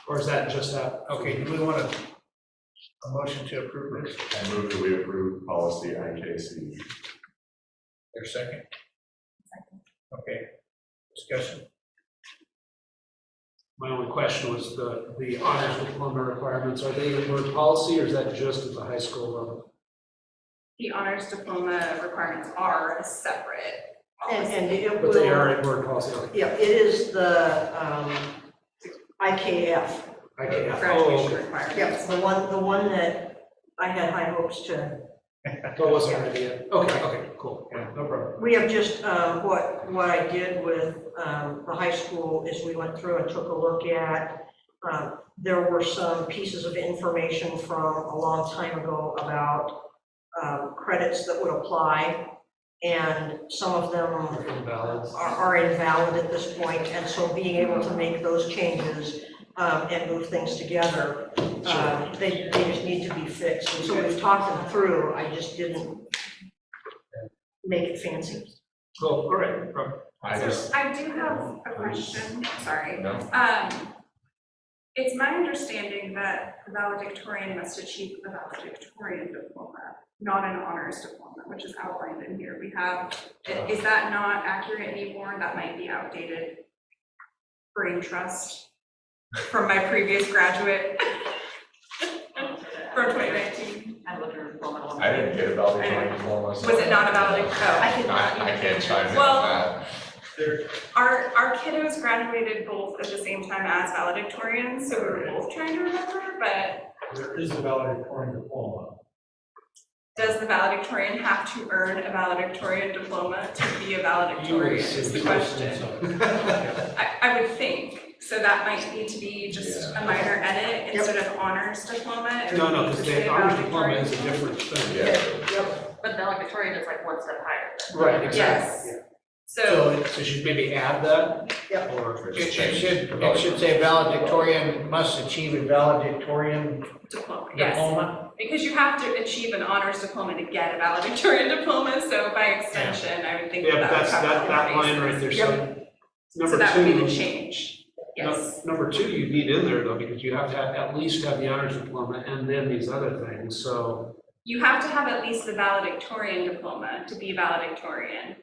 Or is that just that? Okay, do we want a motion to approve this? I move that we approve policy IKC. There's a second? Okay, discussion. My only question was the honors diploma requirements, are they in word policy or is that just at the high school level? The honors diploma requirements are a separate policy. And it will. But they are in word policy, okay. Yeah, it is the IKF. IKF. Graduation Oh, requirements. Yep, the one that I had high hopes to. that wasn't ready yet. Okay, cool. Yeah, no problem. We have just, what I did with the high school is we went through and took a look at, there were some pieces of information from a long time ago about credits that would apply, and some of them Invalid. are invalid at this point, and so being able to make those changes and move things together, they just need to be fixed. And so we've talked them through, I just didn't make it fancy. Cool, all right, no problem. So I do have a question, sorry. No? It's my understanding that the valedictorian must achieve a valedictorian diploma, not an honors diploma, which is outlined in here. We have, is that not accurate anymore? That might be outdated. Brain trust from my previous graduate from 2019. I looked at her diploma one. I didn't get a valedictorian diploma. so- Was it not a valedictorian? Oh, I can't chime in Well, on that. Our kiddos graduated both at the same time as valedictorians, so we were both trying to remember, but There is a valedictorian diploma. does the valedictorian have to earn a valedictorian diploma to be a valedictorian is the question. I would think, so that might need to be just a minor edit instead of honors diploma. It would No, need because to say the honors diploma valedictorian. is a different thing. Yeah. But valedictorian is like one step higher. Right, exactly. Yes. So So, it should maybe add that? Yep. Or, It should say valedictorian must achieve a valedictorian diploma, yes, diploma. because you have to achieve an honors diploma to get a valedictorian diploma, so by extension, I would think yeah, but that would that's, cover that all line right bases. there, so. So Number that would be the two, change, yes. number two, you need in there though, because you have to have, at least have the honors diploma and then these other things, so. You have to have at least the valedictorian diploma to be valedictorian.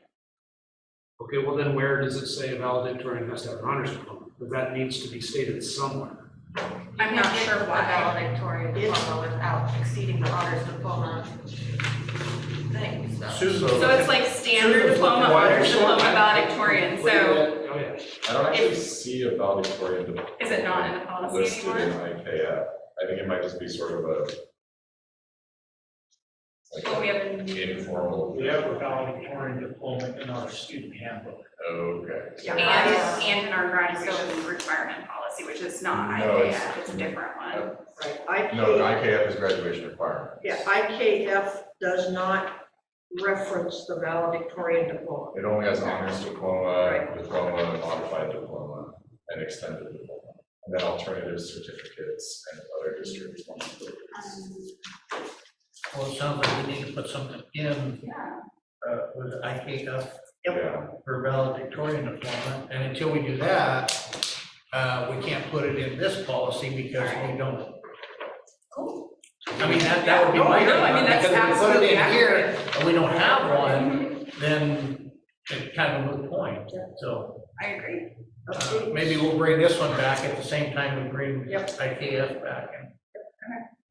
Okay, well then where does it say a valedictorian has to have an honors diploma? But that needs to be stated somewhere. I'm not sure A why. valedictorian diploma without exceeding the honors diploma thing, so. So it's like standard Susan's diploma, looking why honors you're diploma, short. valedictorian, so Oh, yeah. I don't actually see a valedictorian diploma. is it not in the policy Listed in anymore? IKF. I think it might just be sort of a. Well, we have a Informal. We have a valedictorian diploma in our student handbook. Okay. and in our graduation requirement policy, which is not No, it's- IKF, it's a different one. Right, No, IKF is graduation requirement. Yeah, IKF does not reference the valedictorian diploma. It only has honors diploma, diploma, modified diploma, and extended diploma. And then alternative certificates and other district responsibilities. Well, it sounds like we need to put something in, Yeah. with IKF Yeah, for valedictorian diploma, and until we do that, we can't put it in this policy because we don't. Cool. I mean, that would be No, my no, thing, I mean, that's because if we put it absolutely in here accurate. and we don't have one, then it's kind of a moot point, so. I agree. Maybe we'll bring this one back at the same time we bring Yep. IKF back and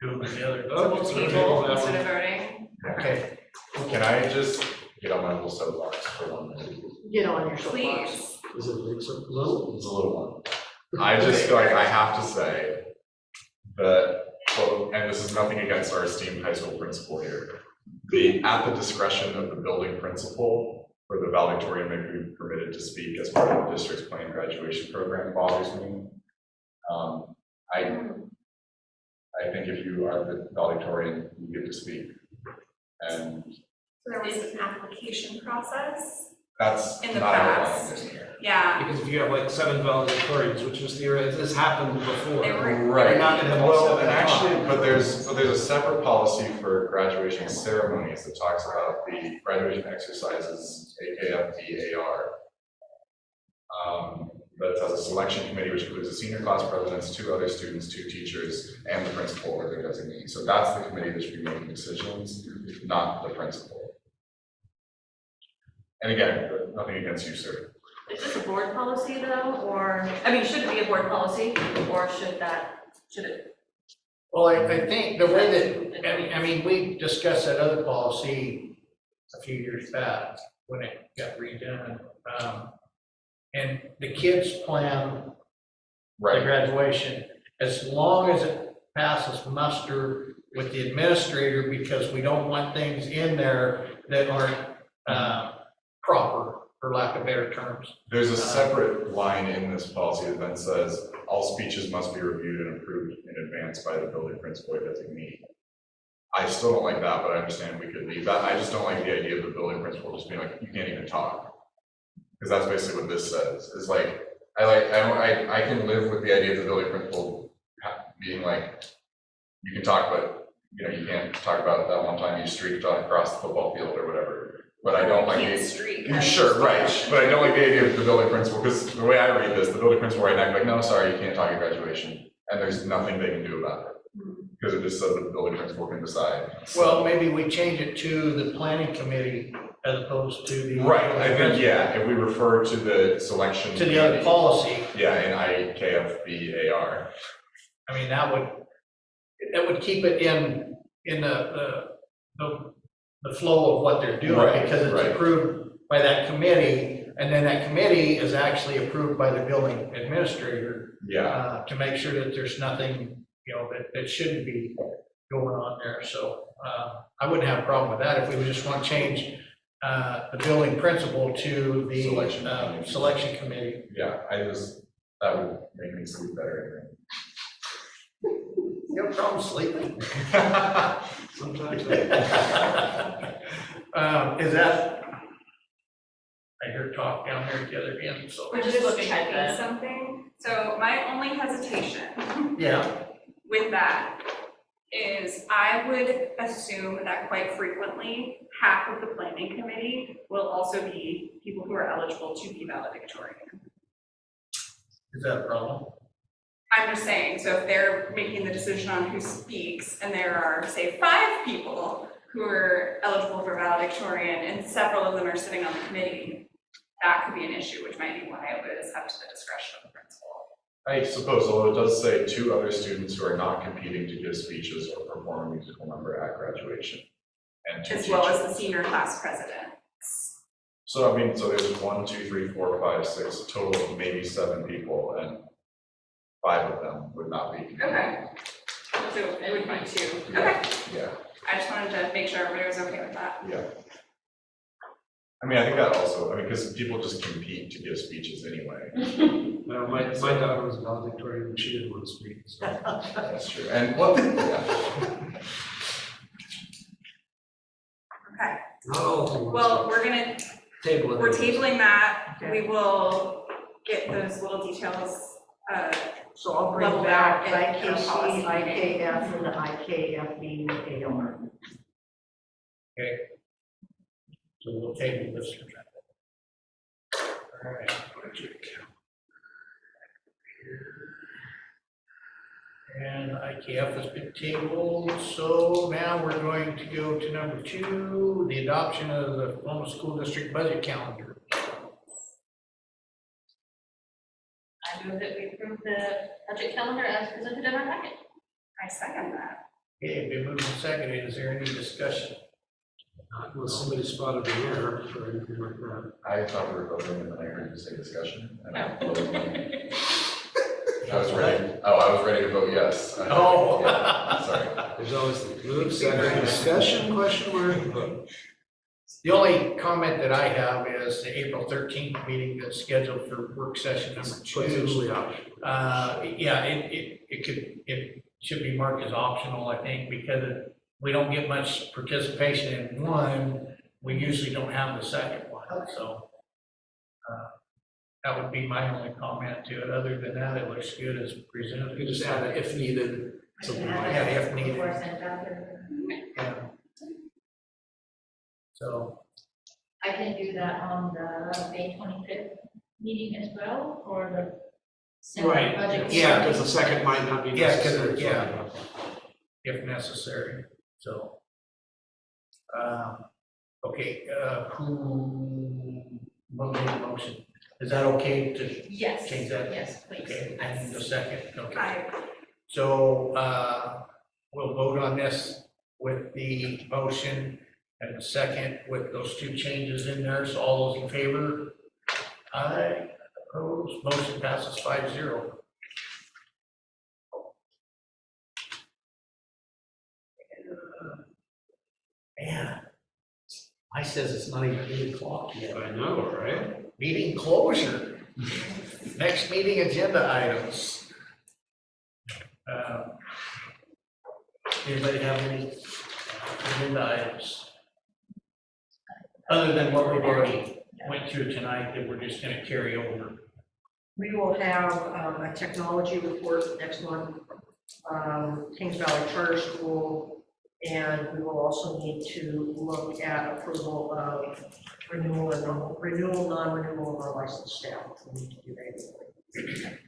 do it with the other. Oh, We'll table table that instead one. of voting. Okay, can I just get on my little soapbox for 1 minute? Get on your soapbox. Please. Is it big, so little? It's a little one. I just feel like I have to say that, well, and this is nothing against our esteemed high school principal here. At the discretion of the building principal, for the valedictorian may be permitted to speak as part of the district's planned graduation program bothers me. I think if you are the valedictorian, you get to speak. And There was an application process that's in the not past. outlined in here. Yeah, Because if you have like 7 valedictorians, which is theoretic, this happened before. They were- Right. You're not gonna have Well, all and 7 actually, on. but there's a separate policy for graduation ceremonies that talks about the graduation exercises, AKFDAR. That has a selection committee, which includes the senior class presidents, 2 other students, 2 teachers, and the principal or their designee. So that's the committee that should be making decisions, not the principal. And again, nothing against you, sir. Is this a board policy though, or, I mean, should it be a board policy, or should it? well, I think the way that, I mean, we discussed that other policy a few years back when it got redone. And the kids plan the graduation, as long as it passes muster with the administrator, because we don't want things in there that aren't proper, for lack of better terms. There's a separate line in this policy that then says, all speeches must be reviewed and approved in advance by the building principal or designee. I still don't like that, but I understand we could leave that. I just don't like the idea of the building principal just being like, you can't even talk. Because that's basically what this says, is like, I can live with the idea of the building principal being like, you can talk, but you can't talk about that one time you streaked across the football field or whatever. But I don't like can't the, streak. sure, right, but I don't like the idea of the building principal, because the way I read this, the building principal right now, like, no, sorry, you can't talk at graduation, and there's nothing they can do about it. Because it just says the building principal can decide. Well, maybe we change it to the planning committee as opposed to the. Right, I think, yeah, if we refer to the selection. To the other committee, policy, yeah, in IKFBAR. I mean, that would keep it in the flow of what they're doing, Right, because it's right. approved by that committee, And then that committee is actually approved by the building administrator Yeah, to make sure that there's nothing, that shouldn't be going on there. So I wouldn't have a problem with that if we would just want to change the building principal to the selection committee. yeah, that would make me sleep better, No problem sleeping. Sometimes. Is that, I hear talk down there at the other end, so. We're just just looking at checking the- something. So my only hesitation Yeah, with that is I would assume that quite frequently, half of the planning committee will also be people who are eligible to be valedictorian. is that a problem? I'm just saying, so if they're making the decision on who speaks, and there are, say, 5 people who are eligible for valedictorian, and several of them are sitting on the committee, that could be an issue, which might be why it was up to the discretion of the principal. I suppose, although it does say 2 other students who are not competing to give speeches or perform a musical number at graduation. And 2 As well as teachers. the senior class president. So I mean, so there's 1, 2, 3, 4, 5, 6, a total of maybe 7 people, and 5 of them would not be competing. Okay. So it would be 2. Yeah. Okay. Yeah, I just wanted to make sure everybody was okay with that. yeah. I mean, I think that also, because people just compete to give speeches anyway. My daughter was valedictorian and she didn't want to speak. So. That's true. And what, yeah. Okay. Not all of them want Well, to we're gonna, speak. Table it. we're tabling that. We will get those little details, So I'll bring Level back back and IKC, policy. IKF, and the IKFB AR. Okay. So we'll table this. All right. And IKF has been tabled, so now we're going to go to number 2, the adoption of the Oklahoma School District budget calendar. I move that we approve the budget calendar as presented in our packet. I second that. Okay, been moved and seconded. Is there any discussion? Unless somebody spotted an error or anything like that. I thought we were voting and then I heard you say discussion. And I Oh. voted. I was ready to vote yes. Oh. Yeah, sorry. There's always the move, second, discussion, question mark, vote. The only comment that I have is the April 13th meeting that's scheduled for work session number 2. Potentially optional. Yeah, it should be marked as optional, I think, because we don't get much participation in one, we usually don't have the second one, so. That would be my only comment to it. Other than that, it looks good as presented. You can just add it if needed, something like Yeah, that. if needed. Before sent out there. Yeah. So, I can do that on the May 25th meeting as well, or the Senate Right, budget. yeah, because the second might not be Yeah, 'cause necessary. yeah. if necessary, so. Okay, what made the motion? Is that okay to Yes. change that? Yes, please. Okay, I need a second, okay. I, So, we'll vote on this with the motion and the second with those 2 changes in there. So all those in favor? Aye. Opposed? Motion passes 5-0. Man, I says it's not even 8 o'clock yet. I know, right? Meeting closure. Next meeting agenda items. Anybody have any agenda items? Other than what we've already went through tonight that we're just gonna carry over. We will have a technology report next month, Kings Valley Charter School, and we will also need to look at approval of renewal, non-renewal of our licensed staff. We need to do that.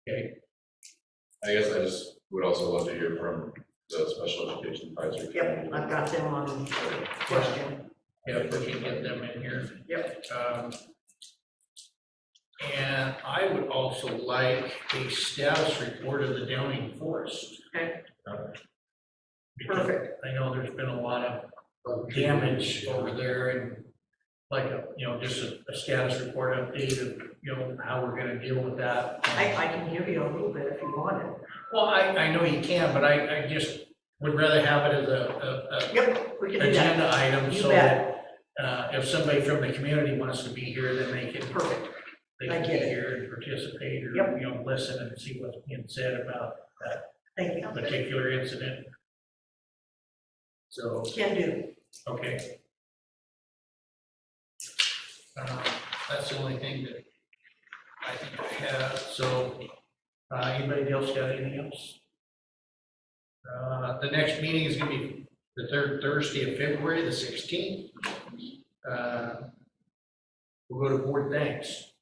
Okay, I guess I just would also love to hear from the special education advisory. Yep, committee. I've got them on question. yeah, if we can get them in here. Yep. And I would also like a status report of the Downing Forest. Okay. Because Perfect. I know there's been a lot of damage over there, and like a, just a status report update of, how we're gonna deal with that. I can give you a little bit if you want it. Well, I know you can, but I just would rather have it as a Yep, we can do that. agenda item, You so bet. that, if somebody from the community wants to be here, then they can. Perfect. They I can be get it. here and participate, or, Yep. listen and see what's being said about that Thank you. particular incident. So, Can do. okay. That's the only thing that I think I have, so, anybody else got anything else? The next meeting is gonna be the third Thursday of February, the 16th. We'll go to board thanks.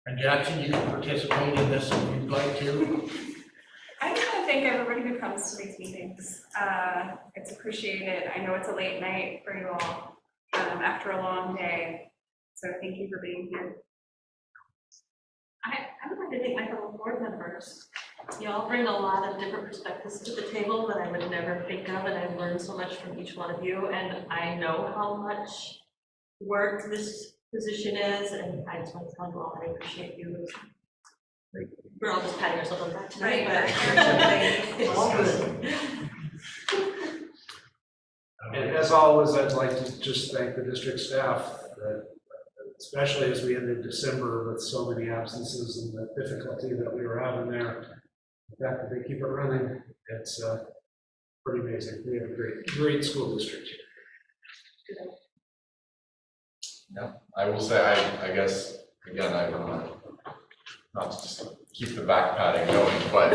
And Jackson, you can participate in this if you'd like to. I just want to thank everybody who comes to these meetings. It's appreciated. I know it's a late night for you all, after a long day. So thank you for being here. I would like to thank my fellow board members. You all bring a lot of different perspectives to the table that I would never think of, and I've learned so much from each one of you, and I know how much work this position is, and I just want to tell you all I appreciate you. We're all just patting ourselves on the back tonight, but it's all good. And as always, I'd like to just thank the district staff, especially as we ended December with so many absences and the difficulty that we were having there. The fact that they keep it running, it's pretty amazing. We have a great school district. Yeah, I will say, I guess, again, I don't know, not to just keep the back patting going, but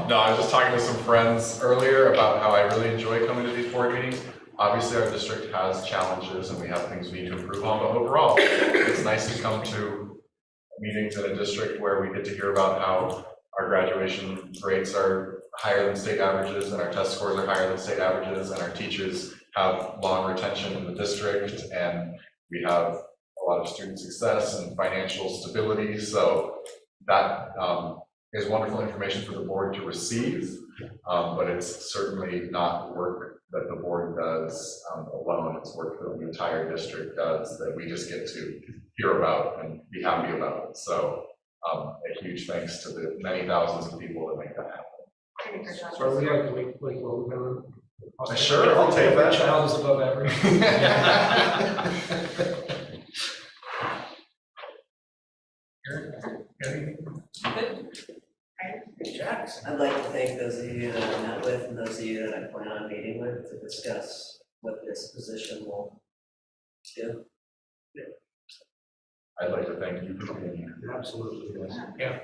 no, I was just talking to some friends earlier about how I really enjoy coming to these board meetings. Obviously, our district has challenges and we have things we need to improve on, but overall, it's nice to come to meetings in a district where we get to hear about how our graduation rates are higher than state averages and our test scores are higher than state averages and our teachers have long retention in the district and we have a lot of student success and financial stability. So that is wonderful information for the board to receive, but it's certainly not work that the board does alone. It's work that the entire district does that we just get to hear about and be happy about. So a huge thanks to the many thousands of people that make that happen. So are we like what we're gonna? Sure, I'll take that. Every child is above average. Jackson. I'd like to thank those of you that I met with and those of you that I plan on meeting with to discuss what this position will do. I'd like to thank you for being here. Absolutely, yes. Yeah.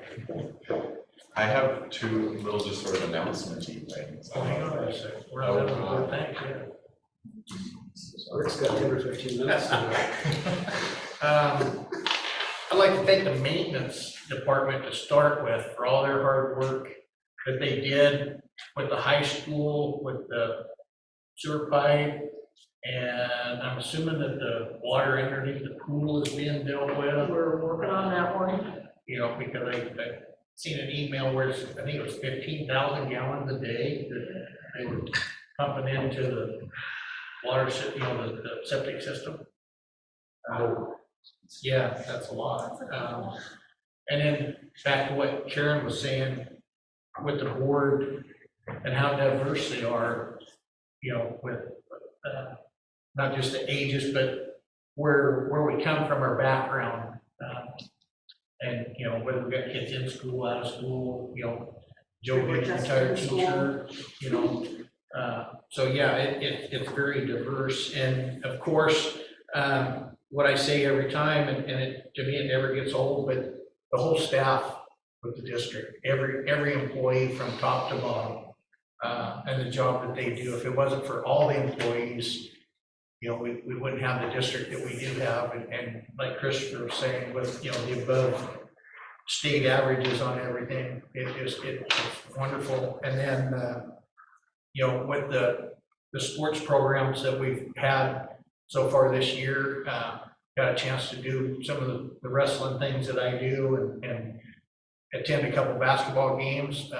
I have two little just sort of announcement-y things. Oh, hang on a second. We're not having a good thanks yet. Rick's got 10 or 15 minutes. I'd like to thank the maintenance department to start with for all their hard work that they did with the high school, with the sewer pipe, and I'm assuming that the water underneath the pool is being dealt with. We're working on that one. Because I seen an email where it's, I think it was 15,000 gallons a day that they were pumping into the water, the septic system. Yeah, that's a lot. And then back to what Karen was saying with the board and how diverse they are, with not just the ages, but where we come from, our background. And, whether we've got kids in school, out of school, Joe being a retired teacher, so yeah, it's very diverse. And of course, what I say every time, and to me, it never gets old, but the whole staff with the district, every employee from top to bottom, and the job that they do. If it wasn't for all the employees, we wouldn't have the district that we do have. And like Christopher was saying, with, the above state averages on everything, it's wonderful. And then, with the sports programs that we've had so far this year, got a chance to do some of the wrestling things that I do and attend a couple basketball games.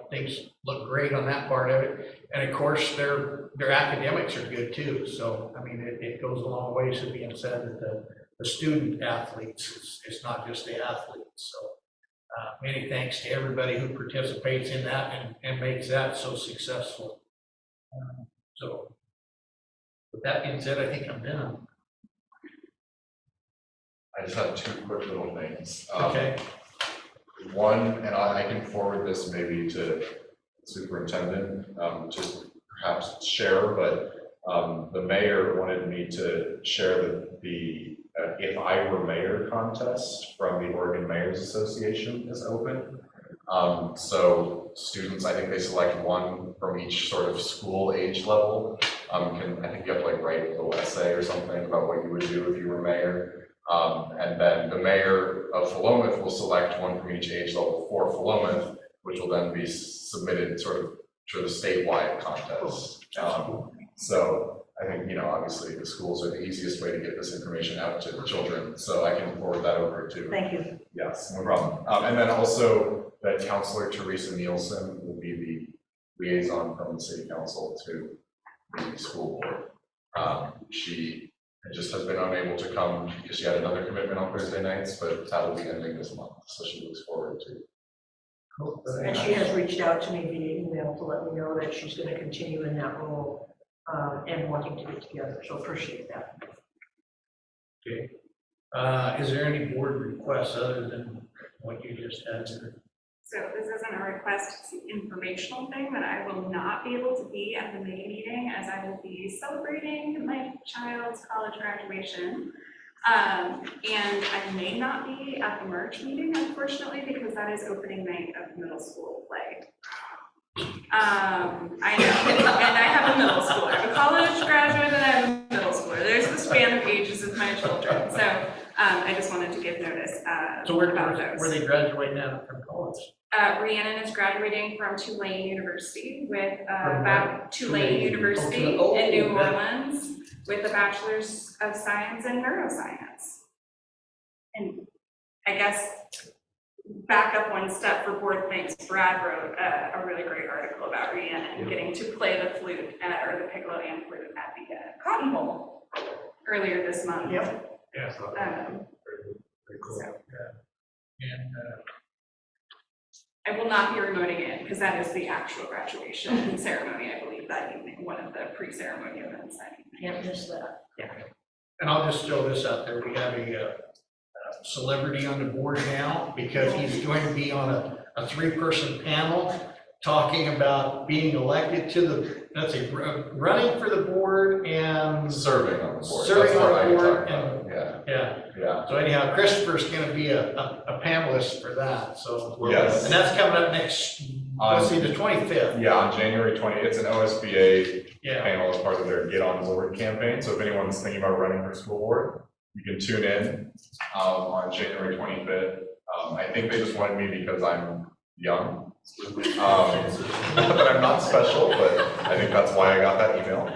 things look great on that part of it. And of course, their academics are good too. So, I mean, it goes a long way to being said that the student athletes, it's not just the athletes. So many thanks to everybody who participates in that and makes that so successful. So with that being said, I think I'm done. I just have two quick little things. Okay. One, and I can forward this maybe to superintendent, just perhaps share, but the mayor wanted me to share the If I Were Mayor contest from the Oregon Mayors Association is open. So students, I think they select one from each sort of school age level. I think you have to like write a little essay or something about what you would do if you were mayor. And then the mayor of Philomath will select one from each age level for Philomath, which will then be submitted sort of to the statewide contest. So I think, obviously the schools are the easiest way to get this information out to the children. So I can forward that over to. Thank you. Yes, no problem. And then also that Counselor Teresa Nielsen will be the liaison from the city council to the school board. She just has been unable to come because she had another commitment on Thursday nights, but that will be ending this month. So she looks forward to. Cool. And she has reached out to me via email to let me know that she's going to continue in that role and wanting to get together. So appreciate that. Okay. Is there any board requests other than what you just had? So this isn't a request, it's an informational thing, that I will not be able to be at the May meeting as I will be celebrating my child's college graduation. And I may not be at the March meeting, unfortunately, because that is opening night of middle school play. I know, and I have a middle schooler. I have a college graduate and I have a middle schooler. There's the span of ages of my children. So I just wanted to give notice about those. Where they graduate now from college? Rhiannon is graduating from Tulane University with From Tulane University Oh, in New that- Orleans with a Bachelor's of Science in Neuroscience. And I guess back up one step for board thanks, Brad wrote a really great article about Rhiannon getting to play the flute or the piccolo and flute at the Cotton Bowl earlier this month. Yep. Yeah. Very cool. So. Yeah. And I will not be remoting in because that is the actual graduation ceremony, I believe, that evening, one of the pre-ceremony events that evening. Can't miss that. And I'll just throw this out there. We have a celebrity on the board now because he's going to be on a 3-person panel talking about being elected to running for the board and Serving on the board. Serving That's what on the I board talk about. Yeah. So anyhow, Christopher's going to be a panelist for that. So Yes. and that's coming up next. Let's see, the 25th. Yeah, on January 20th, it's an OSBA Yeah. panel as part of their Get On Board campaign. So if anyone's thinking about running for school board, you can tune in on January 25th. I think they just wanted me because I'm young. But I'm not special, but I think that's why I got that email.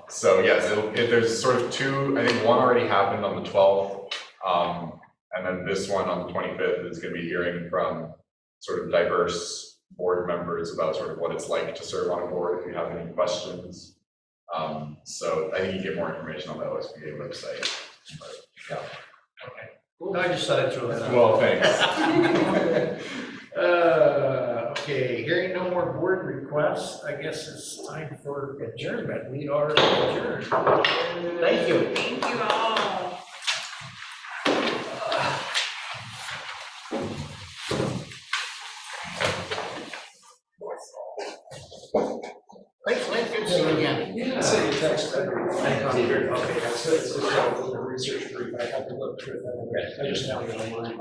So yes, there's sort of two, I think one already happened on the 12th. And then this one on the 25th is going to be hearing from sort of diverse board members about sort of what it's like to serve on a board if you have any questions. So I think you get more information on the OSBA website. But, yeah. No, I just thought I'd throw that out. Well, thanks. Okay, hearing no more board requests, I guess it's time for adjournment. We are adjourned. Thank you. Thank you all. Thanks, Lynn. Good to see you again. Yeah. Say you text every. Okay, I said it's just a little research brief. I had to look through that. I just found it online.